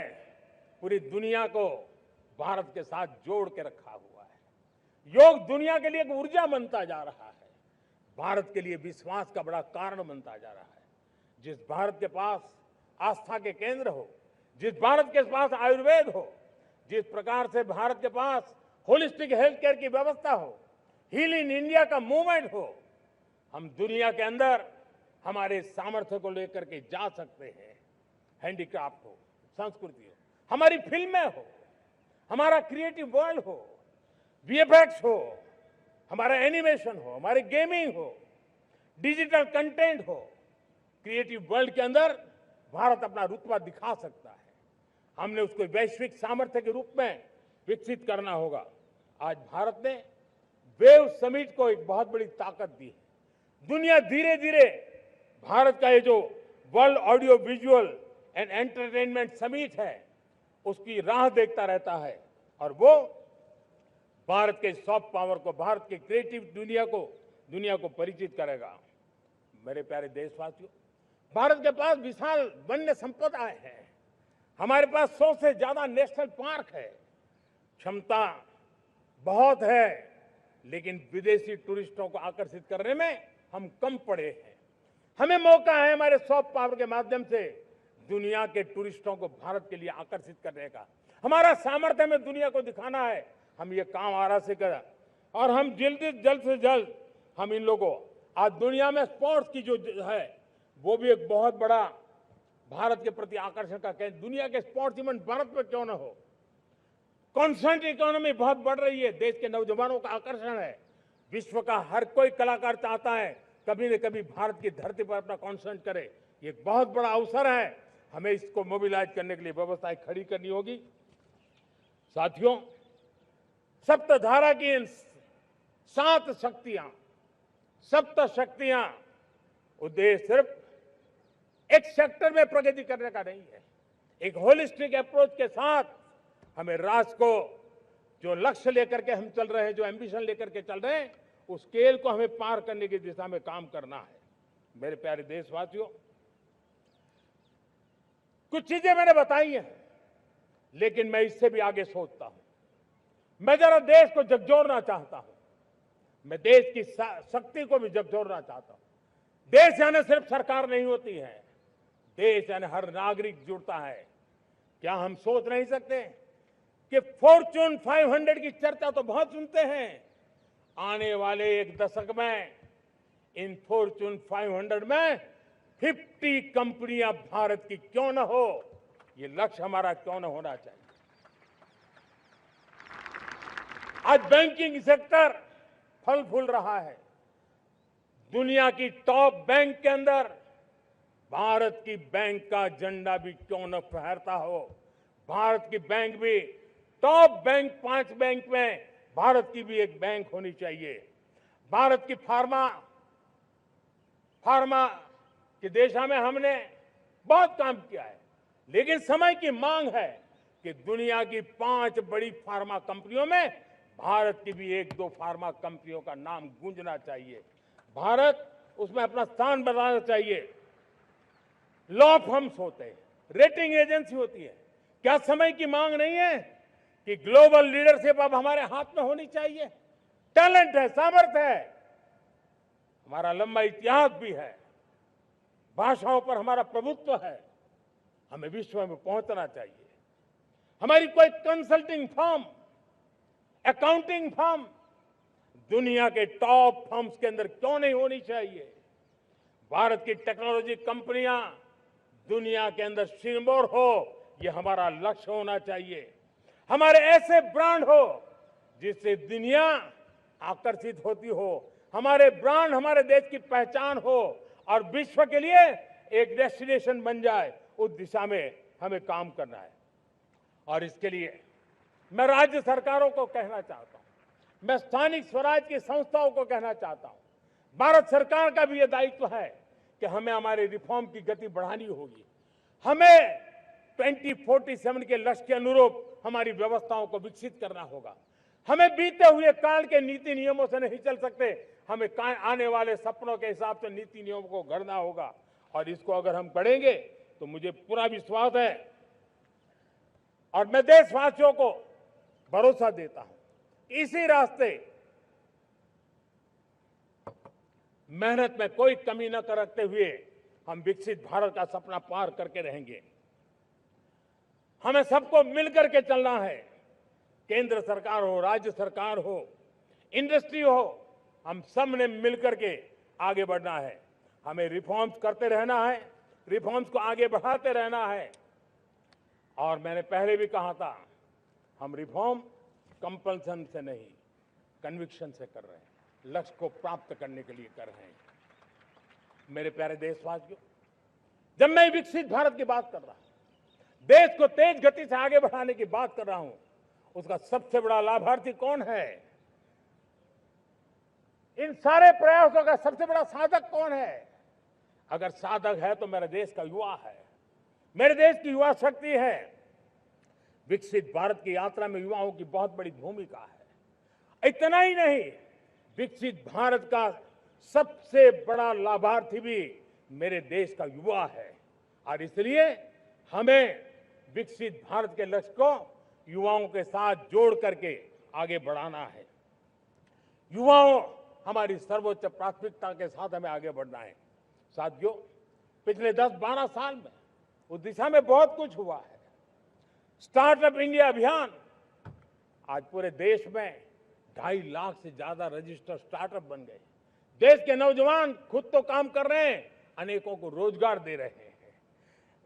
पूरी दुनिया को भारत के साथ जोड़ के रखा हुआ है। योग दुनिया के लिए एक ऊर्जा बनता जा रहा है, भारत के लिए विश्वास का बड़ा कारण बनता जा रहा है। जिस भारत के पास आस्था के केंद्र हो, जिस भारत के पास आयुर्वेद हो, जिस प्रकार से भारत के पास होलिस्टिक हेल्थ केयर की व्यवस्था हो, हील इन इंडिया का मूवमेंट हो, हम दुनिया के अंदर हमारे सामर्थ्य को लेकर के जा सकते हैं। हैंडीक्राफ्ट हो, संस्कृति हो, हमारी फिल्में हो, हमारा क्रिएटिव वर्ल्ड हो, वीएफएक्स हो, हमारा एनिमेशन हो, हमारी गेमिंग हो, डिजिटल कंटेंट हो, क्रिएटिव वर्ल्ड के अंदर भारत अपना रुतबा दिखा सकता है। हमने उसको वैश्विक सामर्थ्य के रूप में विकसित करना होगा। आज भारत ने वेव समिट को एक बहुत बड़ी ताकत दी है। दुनिया धीरे धीरे भारत का ये जो world audio visual and entertainment summit है, उसकी राह देखता रहता है और वो भारत के सॉफ्ट पावर को, भारत के क्रिएटिव दुनिया को परिचित करेगा। मेरे प्यारे देशवासियों, भारत के पास विशाल वन्य संपदा है। हमारे पास 100 से ज्यादा नेशनल पार्क है। क्षमता बहुत है, लेकिन विदेशी टूरिस्टों को आकर्षित करने में हम कम पड़े हैं। हमें मौका है हमारे सॉफ्ट पावर के माध्यम से दुनिया के टूरिस्टों को भारत के लिए आकर्षित करने का। हमारा सामर्थ्य हमें दुनिया को दिखाना है। हम ये काम आरा से करें और हम जल्द से जल्द हम इन लोगों, आज दुनिया में स्पोर्ट्स की जो है वो भी एक बहुत बड़ा भारत के प्रति आकर्षण का केंद्र। दुनिया के स्पोर्ट्स इवेंट भारत में क्यों ना हो। कॉन्स्टेंट इकोनॉमी बहुत बढ़ रही है, देश के नौजवानों का आकर्षण है। विश्व का हर कोई कलाकार चाहता है कभी न कभी भारत की धरती पर अपना कॉन्सर्ट करे। ये एक बहुत बड़ा अवसर है, हमें इसको मोबिलाइज करने के लिए व्यवस्थाएं खड़ी करनी होगी। साथियों, सप्तधारा की इन 7 शक्तियां उद्देश्य सिर्फ एक सेक्टर में प्रगति करने का नहीं है। एक होलिस्टिक अप्रोच के साथ हमें राष्ट्र को जो लक्ष्य लेकर के हम चल रहे हैं, जो एम्बिशन लेकर के चल रहे हैं, उस स्केल को हमें पार करने की दिशा में काम करना है। मेरे प्यारे देशवासियों, कुछ चीजें मैंने बताई हैं, लेकिन मैं इससे भी आगे सोचता हूं। मैं जरा देश को झकझोरना चाहता हूं। मैं देश की शक्ति को भी झकझोरना चाहता हूं। देश यानी सिर्फ सरकार नहीं होती है, देश यानी हर नागरिक जुड़ता है। क्या हम सोच नहीं सकते कि फॉर्च्यून 500 की चर्चा तो बहुत सुनते हैं, आने वाले एक दशक में इन फॉर्च्यून 500 में 50 कंपनियां भारत की क्यों न हो, ये लक्ष्य हमारा क्यों न होना चाहिए। आज बैंकिंग सेक्टर फल फूल रहा है, दुनिया की टॉप बैंक के अंदर भारत की बैंक का झंडा भी क्यों न फहरता हो। भारत की बैंक भी टॉप बैंक 5 बैंक में भारत की भी एक बैंक होनी चाहिए। भारत की फार्मा की दिशा में हमने बहुत काम किया है, लेकिन समय की मांग है कि दुनिया की 5 बड़ी फार्मा कंपनियों में भारत की भी 1-2 फार्मा कंपनियों का नाम गूंजना चाहिए। भारत उसमें अपना स्थान बनाना चाहिए। लॉ फर्म्स होते हैं, रेटिंग एजेंसी होती है। क्या समय की मांग नहीं है कि ग्लोबल लीडरशिप अब हमारे हाथ में होनी चाहिए? टैलेंट है, सामर्थ्य है, हमारा लंबा इतिहास भी है, भाषाओं पर हमारा प्रभुत्व है, हमें विश्व में पहुंचना चाहिए। हमारी कोई कंसल्टिंग फर्म, अकाउंटिंग फर्म दुनिया के टॉप फर्म्स के अंदर क्यों नहीं होनी चाहिए? भारत की टेक्नोलॉजी कंपनियां दुनिया के अंदर सिरमौर हो, यह हमारा लक्ष्य होना चाहिए। हमारे ऐसे ब्रांड हो जिससे दुनिया आकर्षित होती हो, हमारे ब्रांड हमारे देश की पहचान हो और विश्व के लिए एक डेस्टिनेशन बन जाए, उस दिशा में हमें काम करना है। और इसके लिए मैं राज्य सरकारों को कहना चाहता हूं, मैं स्थानिक स्वराज की संस्थाओं को कहना चाहता हूं, भारत सरकार का भी यह दायित्व है कि हमें हमारे रिफॉर्म की गति बढ़ानी होगी। हमें 2047 के लक्ष्य के अनुरूप हमारी व्यवस्थाओं को विकसित करना होगा। हमें बीते हुए काल के नीति नियमों से नहीं चल सकते, हमें आने वाले सपनों के हिसाब से नीति नियमों को गढ़ना होगा। और इसको अगर हम करेंगे तो मुझे पूरा विश्वास है और मैं देशवासियों को भरोसा देता हूं, इसी रास्ते मेहनत में कोई कमी न करते हुए हम विकसित भारत का सपना पार करके रहेंगे। हमें सबको मिलकर के चलना है, केंद्र सरकार हो, राज्य सरकार हो, इंडस्ट्री हो, हम सब ने मिलकर के आगे बढ़ना है। हमें रिफॉर्म्स करते रहना है, रिफॉर्म्स को आगे बढ़ाते रहना है। और मैंने पहले भी कहा था, हम रिफॉर्म कंपल्सन से नहीं, कन्विक्शन से कर रहे हैं, लक्ष्य को प्राप्त करने के लिए कर रहे हैं। मेरे प्यारे देशवासियों, जब मैं विकसित भारत की बात कर रहा हूं, देश को तेज गति से आगे बढ़ाने की बात कर रहा हूं, उसका सबसे बड़ा लाभार्थी कौन है? इन सारे प्रयासों का सबसे बड़ा साधक कौन है? अगर साधक है तो मेरे देश का युवा है, मेरे देश की युवा शक्ति है। विकसित भारत की यात्रा में युवाओं की बहुत बड़ी भूमिका है। इतना ही नहीं, विकसित भारत का सबसे बड़ा लाभार्थी भी मेरे देश का युवा है। और इसलिए हमें विकसित भारत के लक्ष्य को युवाओं के साथ जोड़ करके आगे बढ़ाना है। युवाओं हमारी सर्वोच्च प्राथमिकता के साथ हमें आगे बढ़ना है। साथियों, पिछले 10-12 साल में उस दिशा में बहुत कुछ हुआ है। स्टार्टअप इंडिया अभियान, आज पूरे देश में 2.5 लाख से ज्यादा रजिस्टर्ड स्टार्टअप बन गए। देश के नौजवान खुद तो काम कर रहे हैं, अनेकों को रोजगार दे रहे हैं।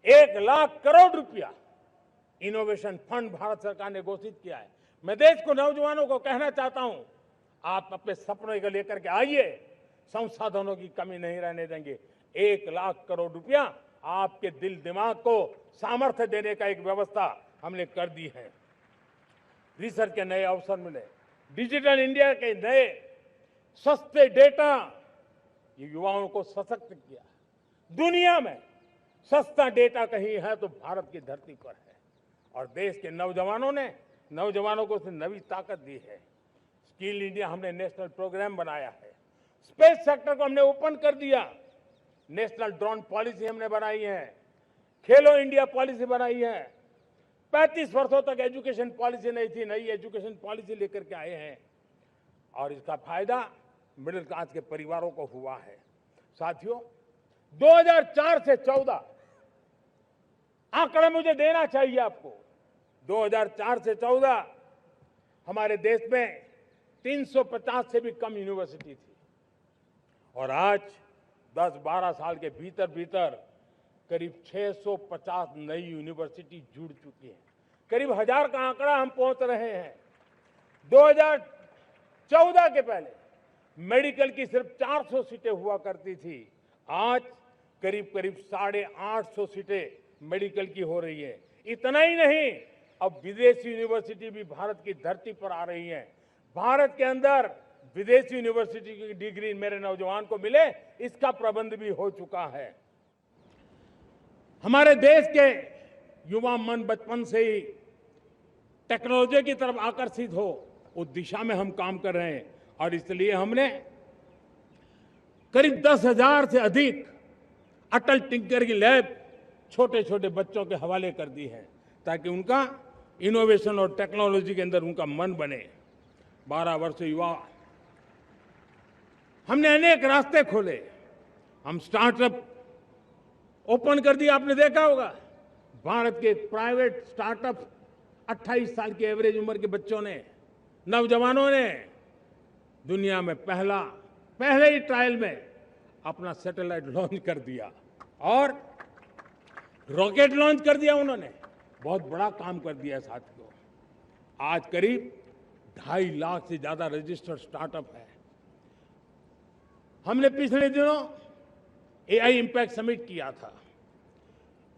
1 लाख करोड़ रुपया इनोवेशन फंड भारत सरकार ने घोषित किया है। मैं देश को, नौजवानों को कहना चाहता हूं, आप अपने सपनों को लेकर के आइए, संसाधनों की कमी नहीं रहने देंगे। 1 लाख करोड़ रुपया आपके दिल दिमाग को सामर्थ्य देने का एक व्यवस्था हमने कर दी है। रिसर्च के नए अवसर मिले, डिजिटल इंडिया के नए सस्ते डेटा, ये युवाओं को सशक्त किया। दुनिया में सस्ता डेटा कहीं है तो भारत की धरती पर है। और देश के नौजवानों को उसने नई ताकत दी है। स्किल इंडिया हमने नेशनल प्रोग्राम बनाया है। स्पेस सेक्टर को हमने ओपन कर दिया। नेशनल ड्रोन पॉलिसी हमने बनाई है। खेलो इंडिया पॉलिसी बनाई है। 35 वर्षों तक एजुकेशन पॉलिसी नहीं थी, नई एजुकेशन पॉलिसी लेकर के आए हैं। और इसका फायदा मिडिल क्लास के परिवारों को हुआ है। साथियों, 2004 से 14 आंकड़े मुझे देना चाहिए आपको। 2004 से 14 हमारे देश में 350 से भी कम यूनिवर्सिटी थी। और आज 10-12 साल के भीतर भीतर करीब 650 नई यूनिवर्सिटी जुड़ चुकी है। करीब 1000 का आंकड़ा हम पहुंच रहे हैं। 2014 के पहले मेडिकल की सिर्फ 400 सीटें हुआ करती थी, आज करीब करीब 850 सीटें मेडिकल की हो रही है। इतना ही नहीं, अब विदेशी यूनिवर्सिटी भी भारत की धरती पर आ रही है। भारत के अंदर विदेशी यूनिवर्सिटी की डिग्री मेरे नौजवान को मिले, इसका प्रबंध भी हो चुका है। हमारे देश के युवा मन बचपन से ही टेक्नोलॉजी की तरफ आकर्षित हो, उस दिशा में हम काम कर रहे हैं और इसलिए हमने करीब 10,000 से अधिक अटल टिंकरिंग लैब छोटे छोटे बच्चों के हवाले कर दी है, ताकि उनका इनोवेशन और टेक्नोलॉजी के अंदर उनका मन बने। 12 वर्ष युवा, हमने अनेक रास्ते खोले। हम स्टार्टअप ओपन कर दिया, आपने देखा होगा। भारत के प्राइवेट स्टार्टअप 28 साल की एवरेज उम्र के बच्चों ने, नौजवानों ने दुनिया में पहले ही ट्रायल में अपना सैटेलाइट लॉन्च कर दिया और रॉकेट लॉन्च कर दिया। उन्होंने बहुत बड़ा काम कर दिया साथियों। आज करीब 2.5 लाख से ज्यादा रजिस्टर्ड स्टार्टअप है। हमने पिछले दिनों एआई इंपैक्ट समिट किया था।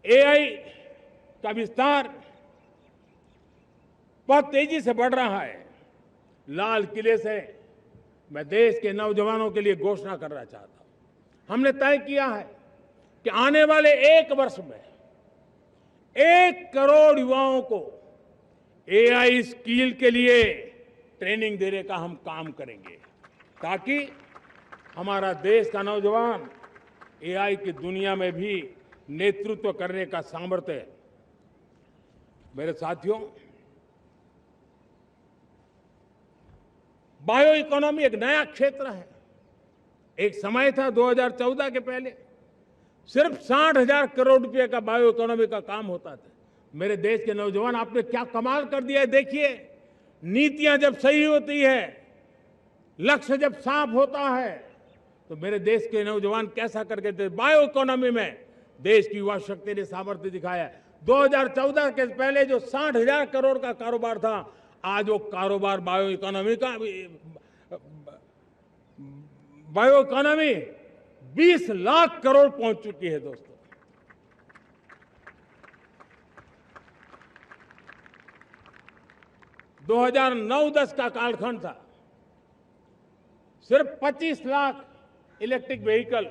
एआई का विस्तार बहुत तेजी से बढ़ रहा है। लाल किले से मैं देश के नौजवानों के लिए घोषणा करना चाहता हूं। हमने तय किया है कि आने वाले 1 वर्ष में 1 करोड़ युवाओं को एआई स्किल के लिए ट्रेनिंग देने का हम काम करेंगे, ताकि हमारा देश का नौजवान एआई की दुनिया में भी नेतृत्व करने का सामर्थ्य। मेरे साथियों, बायो इकोनॉमी एक नया क्षेत्र है। एक समय था 2014 के पहले सिर्फ 60,000 करोड़ रुपए का बायो इकोनॉमी का काम होता था। मेरे देश के नौजवान, आपने क्या कमाल कर दिया है। देखिए, नीतियां जब सही होती है, लक्ष्य जब साफ होता है, तो मेरे देश के नौजवान कैसा करके थे। बायो इकोनॉमी में देश की युवा शक्ति ने सामर्थ्य दिखाया। 2014 के पहले जो 60,000 करोड़ का कारोबार था, आज वो कारोबार बायो इकोनॉमी 20 लाख करोड़ पहुंच चुकी है। दोस्तों, दो 2009-10 का कालखंड था, सिर्फ 25 लाख इलेक्ट्रिक व्हीकल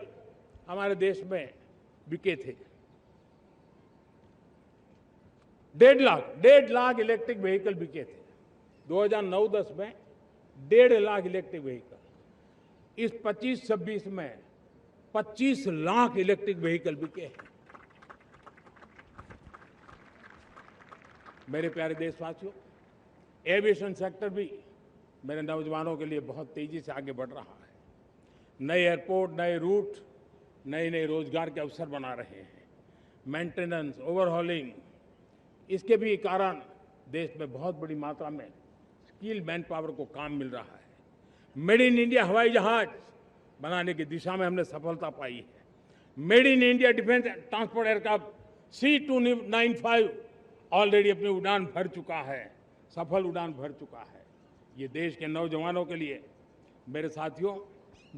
हमारे देश में बिके थे। 1.5 लाख इलेक्ट्रिक व्हीकल बिके थे 2009-10 में। 1.5 लाख इलेक्ट्रिक व्हीकल। इस 25-26 में 25 लाख इलेक्ट्रिक व्हीकल बिके हैं। मेरे प्यारे देशवासियों, एविएशन सेक्टर भी मेरे नौजवानों के लिए बहुत तेजी से आगे बढ़ रहा है। नए एयरपोर्ट, नए रूट, नए रोजगार के अवसर बना रहे हैं। मेंटेनेंस, ओवरहॉलिंग, इसके भी कारण देश में बहुत बड़ी मात्रा में स्किल मैन पावर को काम मिल रहा है। मेड इन इंडिया हवाई जहाज बनाने की दिशा में हमने सफलता पाई है। Made in India defence transport aircraft C295 already अपनी उड़ान भर चुका है, सफल उड़ान भर चुका है। ये देश के नौजवानों के लिए, मेरे साथियों,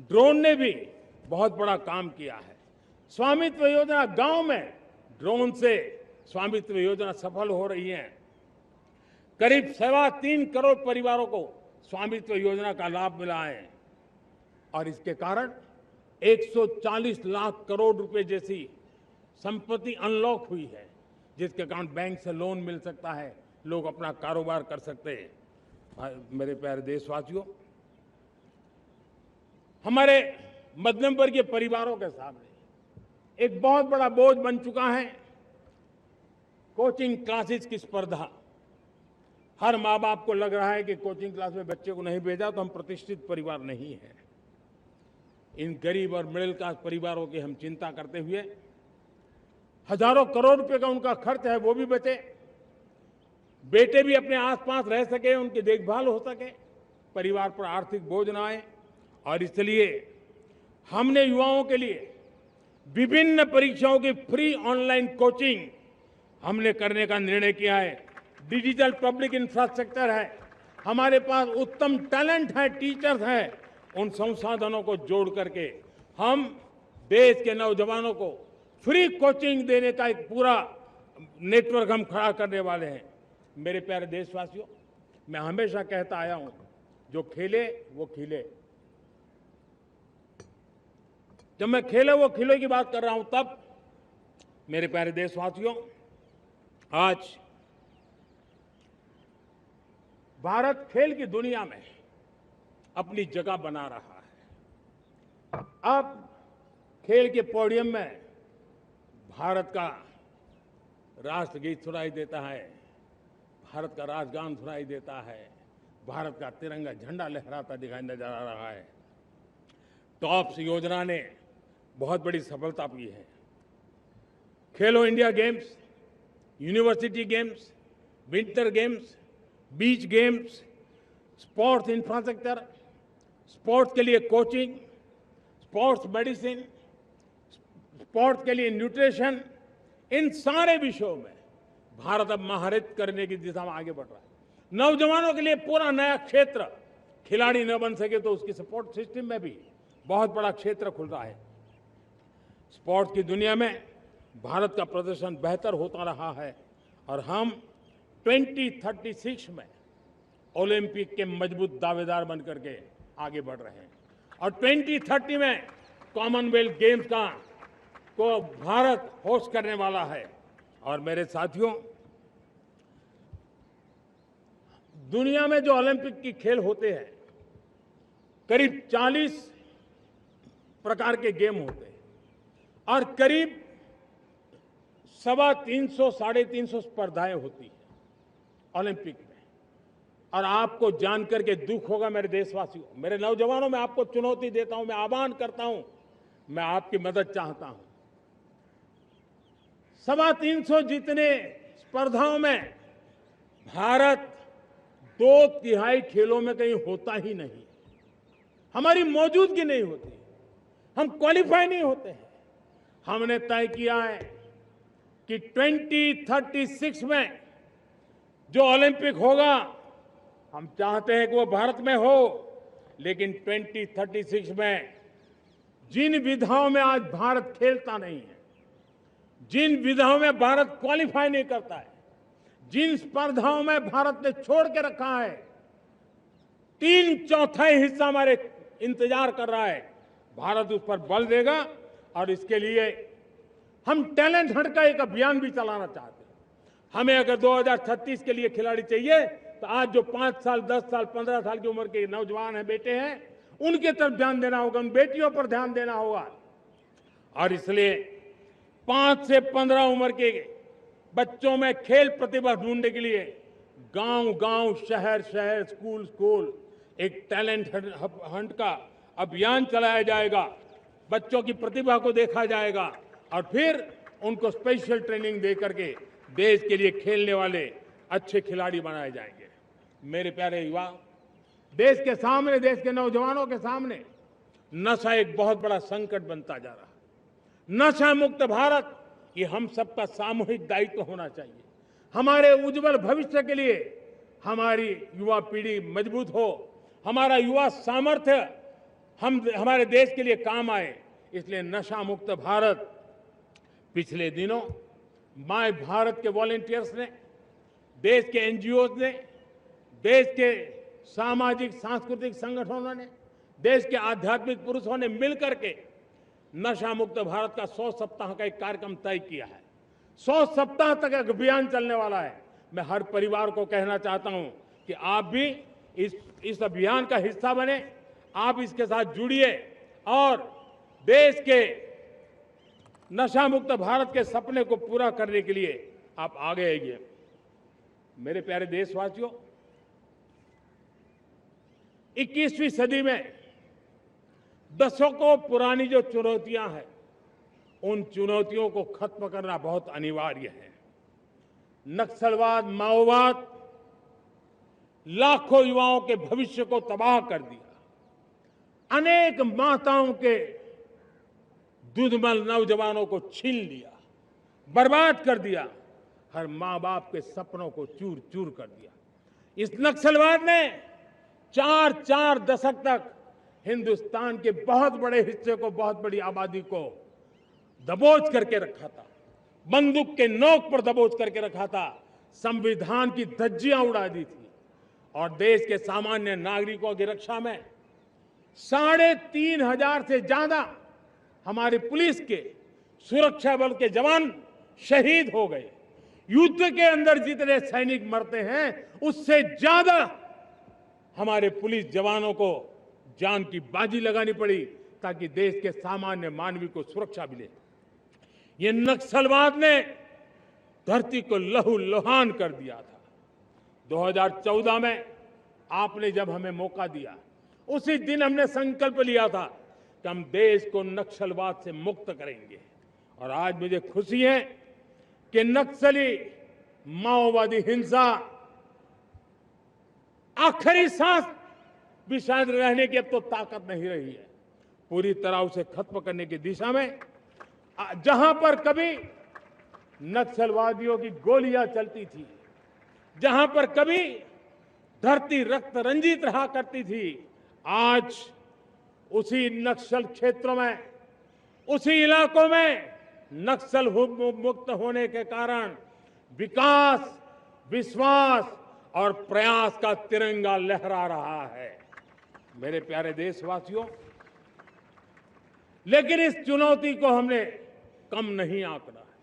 ड्रोन ने भी बहुत बड़ा काम किया है। स्वामित्व योजना, गांव में ड्रोन से स्वामित्व योजना सफल हो रही है। करीब 3.25 करोड़ परिवारों को स्वामित्व योजना का लाभ मिला है और इसके कारण 140 लाख करोड़ रुपए जैसी संपत्ति अनलॉक हुई है, जिसके कारण बैंक से लोन मिल सकता है, लोग अपना कारोबार कर सकते हैं। मेरे प्यारे देशवासियों, हमारे मध्यम वर्गीय परिवारों के सामने एक बहुत बड़ा बोझ बन चुका है कोचिंग क्लासेस की स्पर्धा। हर माँ बाप को लग रहा है कि कोचिंग क्लास में बच्चे को नहीं भेजा तो हम प्रतिष्ठित परिवार नहीं है। इन गरीब और मिडिल क्लास परिवारों की हम चिंता करते हुए हजारों करोड़ रुपए का उनका खर्च है वो भी बचे, बेटे भी अपने आसपास रह सके, उनकी देखभाल हो सके, परिवार पर आर्थिक बोझ न आए। और इसलिए हमने युवाओं के लिए विभिन्न परीक्षाओं की फ्री ऑनलाइन कोचिंग हमने करने का निर्णय किया है। डिजिटल पब्लिक इंफ्रास्ट्रक्चर है, हमारे पास उत्तम टैलेंट है, टीचर्स हैं, उन संसाधनों को जोड़ करके हम देश के नौजवानों को फ्री कोचिंग देने का एक पूरा नेटवर्क हम खड़ा करने वाले हैं। मेरे प्यारे देशवासियों, मैं हमेशा कहता आया हूं, जो खेले वो खिले। जब मैं खेले वो खिले की बात कर रहा हूं, तब मेरे प्यारे देशवासियों, आज भारत खेल की दुनिया में अपनी जगह बना रहा है। अब खेल के पोडियम में भारत का राष्ट्रगीत सुनाई देता है, भारत का राष्ट्रगान सुनाई देता है, भारत का तिरंगा झंडा लहराता दिखाई नजर आ रहा है। टॉप्स योजना ने बहुत बड़ी सफलता पाई है। खेलो India games, university games, winter games, beach games, sports infrastructure, sports के लिए कोचिंग, स्पोर्ट्स मेडिसिन, स्पोर्ट्स के लिए न्यूट्रिशन, इन सारे विषयों में भारत अब महारत करने की दिशा में आगे बढ़ रहा है। नौजवानों के लिए पूरा नया क्षेत्र, खिलाड़ी न बन सके तो उसकी सपोर्ट सिस्टम में भी बहुत बड़ा क्षेत्र खुल रहा है। स्पोर्ट्स की दुनिया में भारत का प्रदर्शन बेहतर होता रहा है और हम 2036 में ओलंपिक के मजबूत दावेदार बनकर के आगे बढ़ रहे हैं और 2030 में कॉमनवेल्थ गेम्स को भारत होस्ट करने वाला है। और मेरे साथियों, दुनिया में जो ओलंपिक की खेल होते हैं, करीब 40 प्रकार के गेम होते हैं और करीब 350 साढ़े 350 स्पर्धाएं होती हैं ओलंपिक में। और आपको जानकर के दुख होगा मेरे देशवासियों, मेरे नौजवानों, मैं आपको चुनौती देता हूं, मैं आह्वान करता हूं, मैं आपकी मदद चाहता हूं। 350 जितने स्पर्धाओं में भारत 2/3 खेलों में कहीं होता ही नहीं, हमारी मौजूदगी नहीं होती, हम क्वालिफाई नहीं होते हैं। हमने तय किया है कि 2036 में जो ओलंपिक होगा, हम चाहते हैं कि वो भारत में हो, लेकिन 2036 में जिन विधाओं में आज भारत खेलता नहीं है, जिन विधाओं में भारत क्वालिफाई नहीं करता है, जिन स्पर्धाओं में भारत ने छोड़ के रखा है, 3/4 हिस्सा हमारे इंतजार कर रहा है। भारत उस पर बल देगा और इसके लिए हम टैलेंट हंट का एक अभियान भी चलाना चाहते हैं। हमें अगर 2036 के लिए खिलाड़ी चाहिए तो आज जो 5 साल, 10 साल, 15 साल की उम्र के नौजवान हैं, बेटे हैं, उनके तरफ ध्यान देना होगा, उन बेटियों पर ध्यान देना होगा। और इसलिए 5 से 15 उम्र के बच्चों में खेल प्रतिभा ढूंढने के लिए गांव-गांव, शहर-शहर, स्कूल-स्कूल एक टैलेंट हंट का अभियान चलाया जाएगा। बच्चों की प्रतिभा को देखा जाएगा और फिर उनको स्पेशल ट्रेनिंग दे करके देश के लिए खेलने वाले अच्छे खिलाड़ी बनाए जाएंगे। मेरे प्यारे युवा, देश के सामने, देश के नौजवानों के सामने नशा एक बहुत बड़ा संकट बनता जा रहा है। नशा मुक्त भारत, ये हम सबका सामूहिक दायित्व होना चाहिए। हमारे उज्जवल भविष्य के लिए हमारी युवा पीढ़ी मजबूत हो, हमारा युवा सामर्थ्य हमारे देश के लिए काम आए, इसलिए नशा मुक्त भारत। पिछले दिनों माय भारत के वॉलंटियर्स ने, देश के एनजीओ ने, देश के सामाजिक सांस्कृतिक संगठनों ने, देश के आध्यात्मिक पुरुषों ने मिलकर के नशा मुक्त भारत का 100 सप्ताह का एक कार्यक्रम तय किया है। 100 सप्ताह तक एक अभियान चलने वाला है। मैं हर परिवार को कहना चाहता हूं कि आप भी इस अभियान का हिस्सा बने, आप इसके साथ जुड़िए और देश के नशा मुक्त भारत के सपने को पूरा करने के लिए आप आगे आइए। मेरे प्यारे देशवासियों, 21वीं सदी में दशकों पुरानी जो चुनौतियां हैं, उन चुनौतियों को खत्म करना बहुत अनिवार्य है। नक्सलवाद, माओवाद लाखों युवाओं के भविष्य को तबाह कर दिया, अनेक माताओं के दूधमल नौजवानों को छीन लिया, बर्बाद कर दिया, हर मां बाप के सपनों को चूर चूर कर दिया। इस नक्सलवाद ने 4 दशक तक हिंदुस्तान के बहुत बड़े हिस्से को, बहुत बड़ी आबादी को दबोच करके रखा था, बंदूक के नोक पर दबोच करके रखा था, संविधान की धज्जियां उड़ा दी थी और देश के सामान्य नागरिकों की रक्षा में 3,500 से ज्यादा हमारे पुलिस के, सुरक्षा बल के जवान शहीद हो गए। युद्ध के अंदर जितने सैनिक मरते हैं उससे ज्यादा हमारे पुलिस जवानों को जान की बाजी लगानी पड़ी ताकि देश के सामान्य मानवी को सुरक्षा मिले। ये नक्सलवाद ने धरती को लहूलुहान कर दिया था। 2014 में आपने जब हमें मौका दिया, उसी दिन हमने संकल्प लिया था कि हम देश को नक्सलवाद से मुक्त करेंगे। और आज मुझे खुशी है कि नक्सली माओवादी हिंसा आखिरी सांस भी शायद रहने की अब तो ताकत नहीं रही है। पूरी तरह उसे खत्म करने की दिशा में जहां पर कभी नक्सलवादियों की गोलियां चलती थी, जहां पर कभी धरती रक्त रंजित रहा करती थी, आज उसी नक्सल क्षेत्रों में, उसी इलाकों में नक्सल मुक्त होने के कारण विकास, विश्वास और प्रयास का तिरंगा लहरा रहा है। मेरे प्यारे देशवासियों, लेकिन इस चुनौती को हमने कम नहीं आंकना है।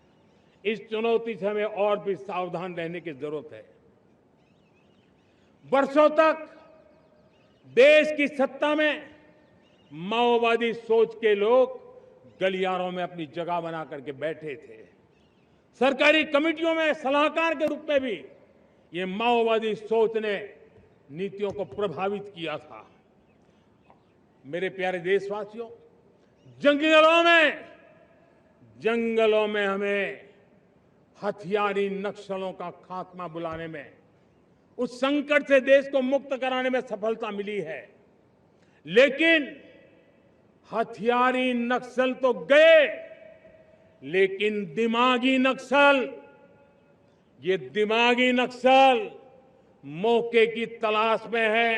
इस चुनौती से हमें और भी सावधान रहने की जरूरत है। वर्षों तक देश की सत्ता में माओवादी सोच के लोग गलियारों में अपनी जगह बना करके बैठे थे। सरकारी कमेटियों में सलाहकार के रूप में भी ये माओवादी सोच ने नीतियों को प्रभावित किया था। मेरे प्यारे देशवासियों, जंगलों में हमें हथियारी नक्सलों का खात्मा बुलाने में, उस संकट से देश को मुक्त कराने में सफलता मिली है। लेकिन हथियारी नक्सल तो गए, लेकिन दिमागी नक्सल, ये दिमागी नक्सल मौके की तलाश में है।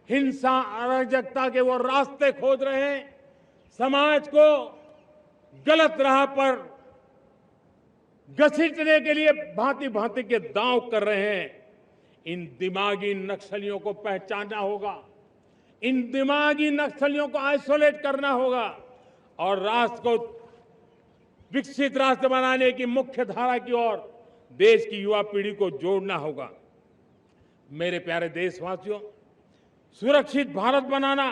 हिंसा, अराजकता के वो रास्ते खोज रहे हैं, समाज को गलत राह पर घसीटने के लिए भांति भांति के दांव कर रहे हैं। इन दिमागी नक्सलियों को पहचानना होगा, इन दिमागी नक्सलियों को आइसोलेट करना होगा और राष्ट्र को विकसित राष्ट्र बनाने की मुख्य धारा की ओर देश की युवा पीढ़ी को जोड़ना होगा। मेरे प्यारे देशवासियों, सुरक्षित भारत बनाना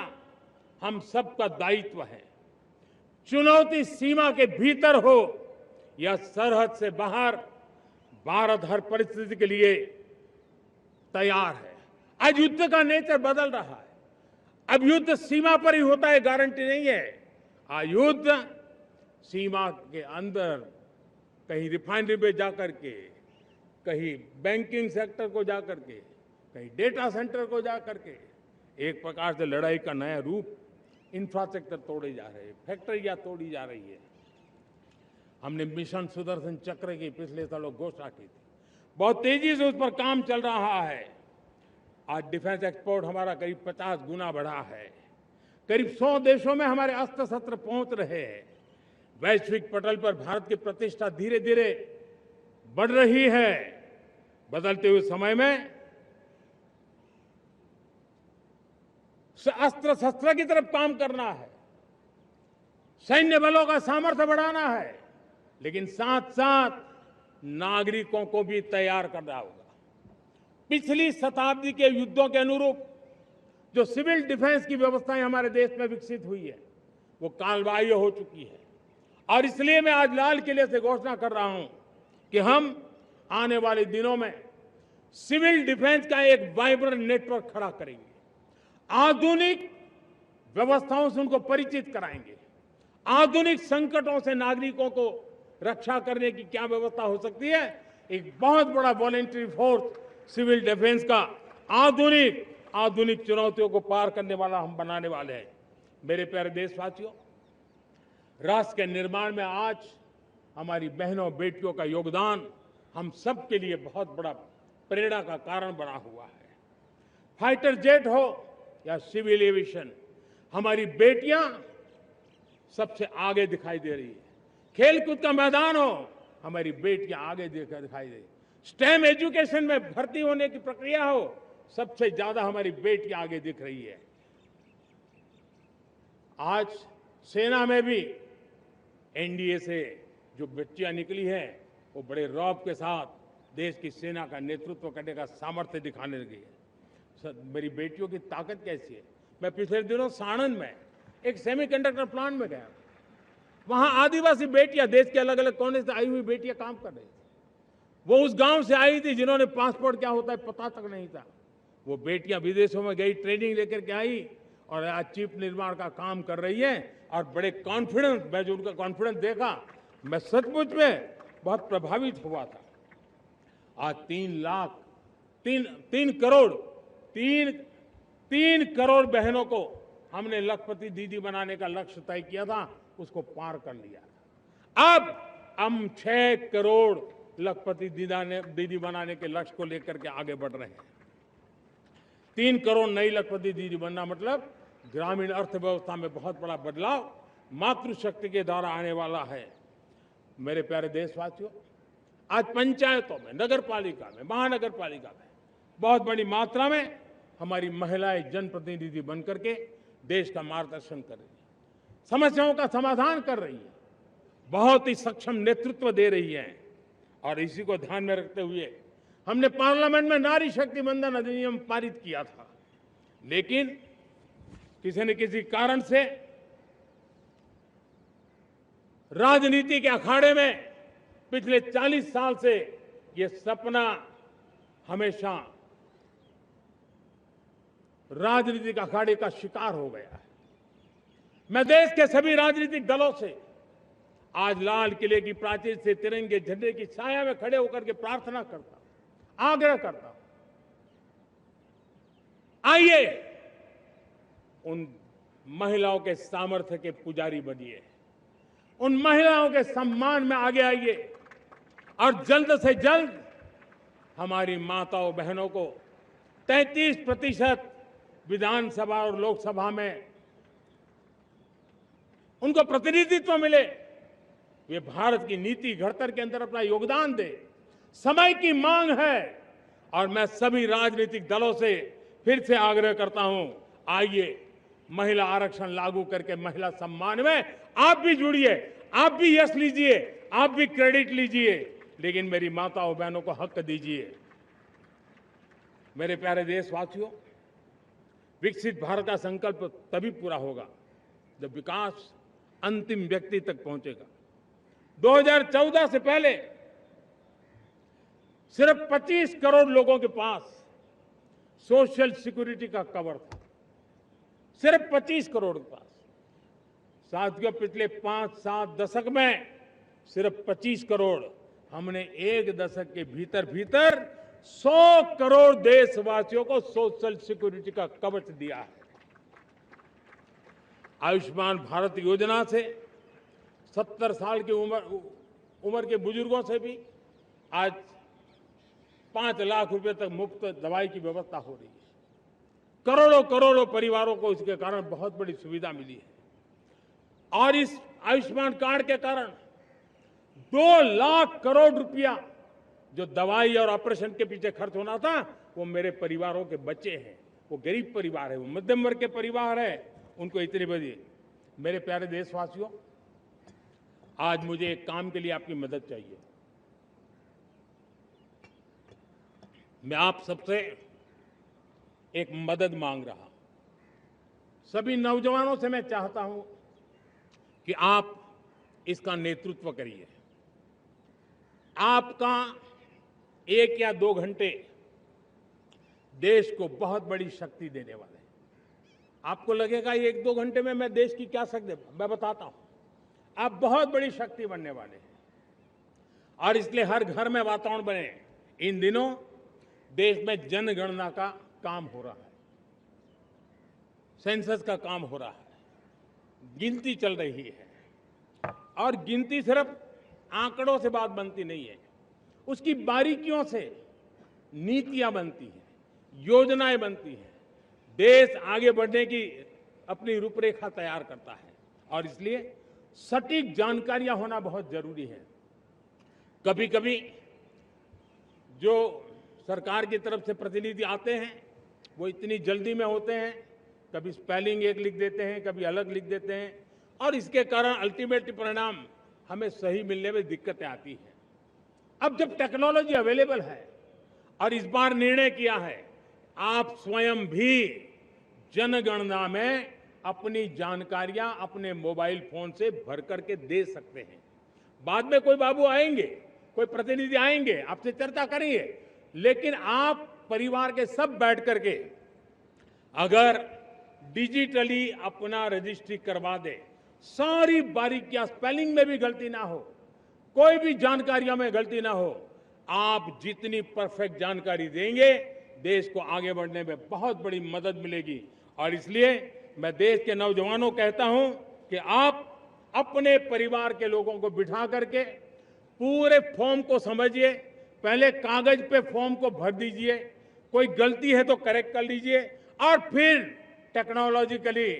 हम सबका दायित्व है। चुनौती सीमा के भीतर हो या सरहद से बाहर, भारत हर परिस्थिति के लिए तैयार है। आज युद्ध का नेचर बदल रहा है। अब युद्ध सीमा पर ही होता है, गारंटी नहीं है। आज युद्ध सीमा के अंदर, कहीं रिफाइनरी पे जाकर के, कहीं बैंकिंग सेक्टर को जाकर के, कहीं डेटा सेंटर को जाकर के, एक प्रकार से लड़ाई का नया रूप, इंफ्रास्ट्रक्चर तोड़े जा रहे हैं, फैक्ट्रियां तोड़ी जा रही है। हमने मिशन सुदर्शन चक्र की पिछले सालों घोषणा की थी, बहुत तेजी से उस पर काम चल रहा है। आज डिफेंस एक्सपोर्ट हमारा करीब 50 गुना बढ़ा है। करीब 100 देशों में हमारे अस्त्र शस्त्र पहुंच रहे हैं। वैश्विक पटल पर भारत की प्रतिष्ठा धीरे धीरे बढ़ रही है। बदलते हुए समय में अस्त्र शस्त्र की तरफ काम करना है, सैन्य बलों का सामर्थ्य बढ़ाना है, लेकिन साथ साथ नागरिकों को भी तैयार करना होगा। पिछली शताब्दी के युद्धों के अनुरूप जो सिविल डिफेंस की व्यवस्थाएं हमारे देश में विकसित हुई है, वो कालबाह्य हो चुकी है। और इसलिए मैं आज लाल किले से घोषणा कर रहा हूं कि हम आने वाले दिनों में सिविल डिफेंस का एक वाइब्रेंट नेटवर्क खड़ा करेंगे। आधुनिक व्यवस्थाओं से उनको परिचित कराएंगे। आधुनिक संकटों से नागरिकों को रक्षा करने की क्या व्यवस्था हो सकती है, एक बहुत बड़ा वॉलेंटरी फोर्स सिविल डिफेंस का आधुनिक चुनौतियों को पार करने वाला हम बनाने वाले हैं। मेरे प्यारे देशवासियों, राष्ट्र के निर्माण में आज हमारी बहनों बेटियों का योगदान हम सब के लिए बहुत बड़ा प्रेरणा का कारण बना हुआ है। फाइटर जेट हो या सिविल एविएशन, हमारी बेटियां सबसे आगे दिखाई दे रही है। खेलकूद का मैदान हो, हमारी बेटियां आगे दिखाई दे। स्टेम एजुकेशन में भर्ती होने की प्रक्रिया हो, सबसे ज्यादा हमारी बेटियां आगे दिख रही है। आज सेना में भी एनडीए से जो बच्चियां निकली हैं, वो बड़े रौब के साथ देश की सेना का नेतृत्व करने का सामर्थ्य दिखाने लगी है। मेरी बेटियों की ताकत कैसी है। मैं पिछले दिनों साणंद में एक सेमीकंडक्टर प्लांट में गया। वहां आदिवासी बेटियां, देश के अलग अलग कोने से आई हुई बेटियां काम कर रही थी। वो उस गांव से आई थी जिन्होंने पासपोर्ट क्या होता है पता तक नहीं था। वो बेटियां विदेशों में गई, ट्रेनिंग लेकर के आई और आज चिप निर्माण का काम कर रही है और बड़े कॉन्फिडेंस, मैं जो उनका कॉन्फिडेंस देखा, मैं सचमुच में बहुत प्रभावित हुआ था। आज 3 करोड़ बहनों को हमने लखपति दीदी बनाने का लक्ष्य तय किया था, उसको पार कर लिया। अब हम 6 करोड़ लखपति दीदी बनाने के लक्ष्य को लेकर के आगे बढ़ रहे हैं। 3 करोड़ नई लखपति दीदी बनना मतलब ग्रामीण अर्थव्यवस्था में बहुत बड़ा बदलाव मातृशक्ति के द्वारा आने वाला है। मेरे प्यारे देशवासियों, आज पंचायतों में, नगर पालिका में, महानगर पालिका में बहुत बड़ी मात्रा में हमारी महिलाएं जनप्रतिनिधि बनकर के देश का मार्गदर्शन कर रही है, समस्याओं का समाधान कर रही है, बहुत ही सक्षम नेतृत्व दे रही है। और इसी को ध्यान में रखते हुए हमने पार्लियामेंट में नारी शक्ति वंदन अधिनियम पारित किया था, लेकिन किसी न किसी कारण से राजनीति के अखाड़े में पिछले 40 साल से ये सपना हमेशा राजनीतिक अखाड़े का शिकार हो गया है। मैं देश के सभी राजनीतिक दलों से आज लाल किले की प्राचीर से तिरंगे झंडे की छाया में खड़े होकर के प्रार्थना करता हूं, आग्रह करता हूं, आइए उन महिलाओं के सामर्थ्य के पुजारी बनिए, उन महिलाओं के सम्मान में आगे आइए और जल्द से जल्द हमारी माताओं बहनों को 33% विधानसभा और लोकसभा में उनको प्रतिनिधित्व मिले। वे भारत की नीति घड़तर के अंदर अपना योगदान दे। समय की मांग है और मैं सभी राजनीतिक दलों से फिर से आग्रह करता हूं, आइए महिला आरक्षण लागू करके महिला सम्मान में आप भी जुड़िए, आप भी यश लीजिए, आप भी क्रेडिट लीजिए, लेकिन मेरी माताओं बहनों को हक दीजिए। मेरे प्यारे देशवासियों, विकसित भारत का संकल्प तभी पूरा होगा जब विकास अंतिम व्यक्ति तक पहुंचेगा। 2014 से पहले सिर्फ 25 करोड़ लोगों के पास सोशल सिक्योरिटी का कवर था, सिर्फ 25 करोड़ के पास। साथियों, पिछले 5-7 दशक में सिर्फ 25 करोड़, हमने एक दशक के भीतर भीतर 100 करोड़ देशवासियों को सोशल सिक्योरिटी का कवच दिया है। आयुष्मान भारत योजना से 70 साल की उम्र के बुजुर्गों से भी आज 5 लाख रुपए तक मुफ्त दवाई की व्यवस्था हो रही है। करोड़ों करोड़ों परिवारों को इसके कारण बहुत बड़ी सुविधा मिली है। और इस आयुष्मान कार्ड के कारण 2 लाख करोड़ रुपया जो दवाई और ऑपरेशन के पीछे खर्च होना था, वो मेरे परिवारों के बच्चे हैं। वो गरीब परिवार है, वो मध्यम वर्ग के परिवार है, उनको इतनी बड़ी। मेरे प्यारे देशवासियों, आज मुझे एक काम के लिए आपकी मदद चाहिए। मैं आप सबसे एक मदद मांग रहा हूं। सभी नौजवानों से मैं चाहता हूं कि आप इसका नेतृत्व करिए। आपका 1 या 2 घंटे देश को बहुत बड़ी शक्ति देने वाले हैं। आपको लगेगा 1-2 घंटे में मैं देश की क्या शक्ति, मैं बताता हूं, आप बहुत बड़ी शक्ति बनने वाले हैं। और इसलिए हर घर में वातावरण बने। इन दिनों देश में जनगणना का काम हो रहा है, सेंसस का काम हो रहा है, गिनती चल रही है। और गिनती सिर्फ आंकड़ों से बात बनती नहीं है, उसकी बारीकियों से नीतियां बनती हैं, योजनाएं बनती हैं, देश आगे बढ़ने की अपनी रूपरेखा तैयार करता है और इसलिए सटीक जानकारियां होना बहुत जरूरी है। कभी कभी जो सरकार की तरफ से प्रतिनिधि आते हैं वो इतनी जल्दी में होते हैं, कभी स्पेलिंग एक लिख देते हैं, कभी अलग लिख देते हैं और इसके कारण अल्टीमेट परिणाम हमें सही मिलने में दिक्कतें आती हैं। अब जब टेक्नोलॉजी अवेलेबल है और इस बार निर्णय किया है, आप स्वयं भी जनगणना में अपनी जानकारियां अपने मोबाइल फोन से भर करके दे सकते हैं। बाद में कोई बाबू आएंगे, कोई प्रतिनिधि आएंगे, आपसे चर्चा करेंगे, लेकिन आप परिवार के सब बैठ करके अगर डिजिटली अपना रजिस्ट्री करवा दे, सारी बारीकियां, स्पेलिंग में भी गलती ना हो, कोई भी जानकारियों में गलती ना हो, आप जितनी परफेक्ट जानकारी देंगे देश को आगे बढ़ने में बहुत बड़ी मदद मिलेगी। और इसलिए मैं देश के नौजवानों को कहता हूं कि आप अपने परिवार के लोगों को बिठा करके पूरे फॉर्म को समझिए, पहले कागज पे फॉर्म को भर दीजिए, कोई गलती है तो करेक्ट कर लीजिए और फिर टेक्नोलॉजिकली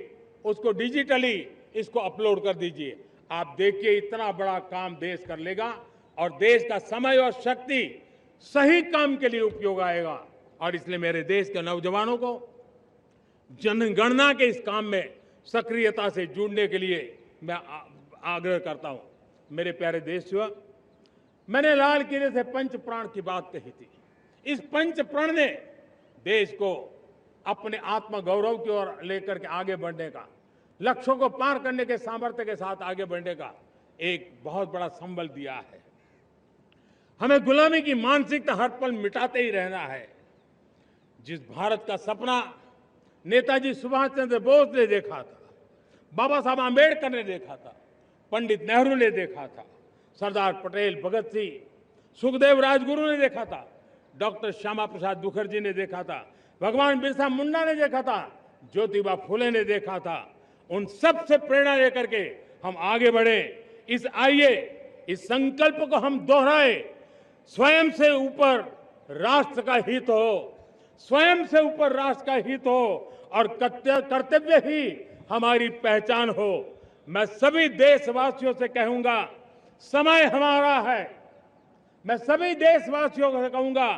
उसको डिजिटली इसको अपलोड कर दीजिए। आप देखिए इतना बड़ा काम देश कर लेगा और देश का समय और शक्ति सही काम के लिए उपयोग आएगा। और इसलिए मेरे देश के नौजवानों को जनगणना के इस काम में सक्रियता से जुड़ने के लिए मैं आग्रह करता हूं। मेरे प्यारे देशवासियों, मैंने लाल किले से पंच प्राण की बात कही थी। इस पंच प्राण ने देश को अपने आत्मगौरव की ओर लेकर के आगे बढ़ने का, लक्ष्यों को पार करने के सामर्थ्य के साथ आगे बढ़ने का एक बहुत बड़ा संबल दिया है। हमें गुलामी की मानसिकता हर पल मिटाते ही रहना है। जिस भारत का सपना नेताजी सुभाष चंद्र बोस ने देखा था, बाबा साहब आंबेडकर ने देखा था, पंडित नेहरू ने देखा था, सरदार पटेल, भगत सिंह, सुखदेव राजगुरु ने देखा था, डॉक्टर श्यामा प्रसाद मुखर्जी ने देखा था, भगवान बिरसा मुंडा ने देखा था, ज्योतिबा फुले ने देखा था, उन सब से प्रेरणा लेकर के हम आगे बढ़े। इस संकल्प को हम दोहराए, स्वयं से ऊपर राष्ट्र का हित हो, स्वयं से ऊपर राष्ट्र का हित हो और कर्तव्य ही हमारी पहचान हो। मैं सभी देशवासियों से कहूंगा, समय हमारा है। मैं सभी देशवासियों से कहूंगा,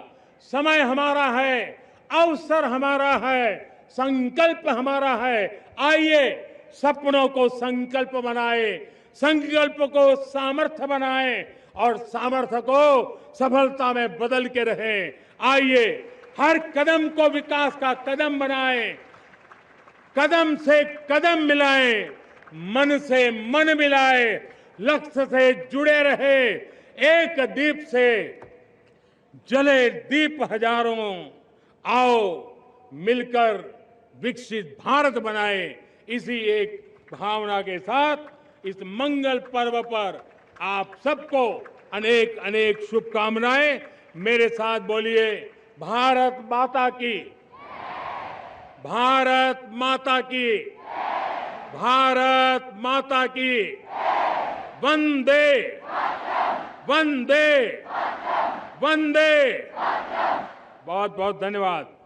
समय हमारा है, अवसर हमारा है, संकल्प हमारा है। आइए सपनों को संकल्प बनाए, संकल्प को सामर्थ्य बनाए और सामर्थ्य को सफलता में बदल के रहें। आइए हर कदम को विकास का कदम बनाएं, कदम से कदम मिलाएं, मन से मन मिलाएं, लक्ष्य से जुड़े रहे। एक दीप से जले दीप हजारों, आओ मिलकर विकसित भारत बनाएं। इसी एक भावना के साथ इस मंगल पर्व पर आप सबको अनेक अनेक शुभकामनाएं। मेरे साथ बोलिए, भारत माता की, भारत माता की, भारत माता की, वंदे वंदे वंदे। बहुत बहुत धन्यवाद।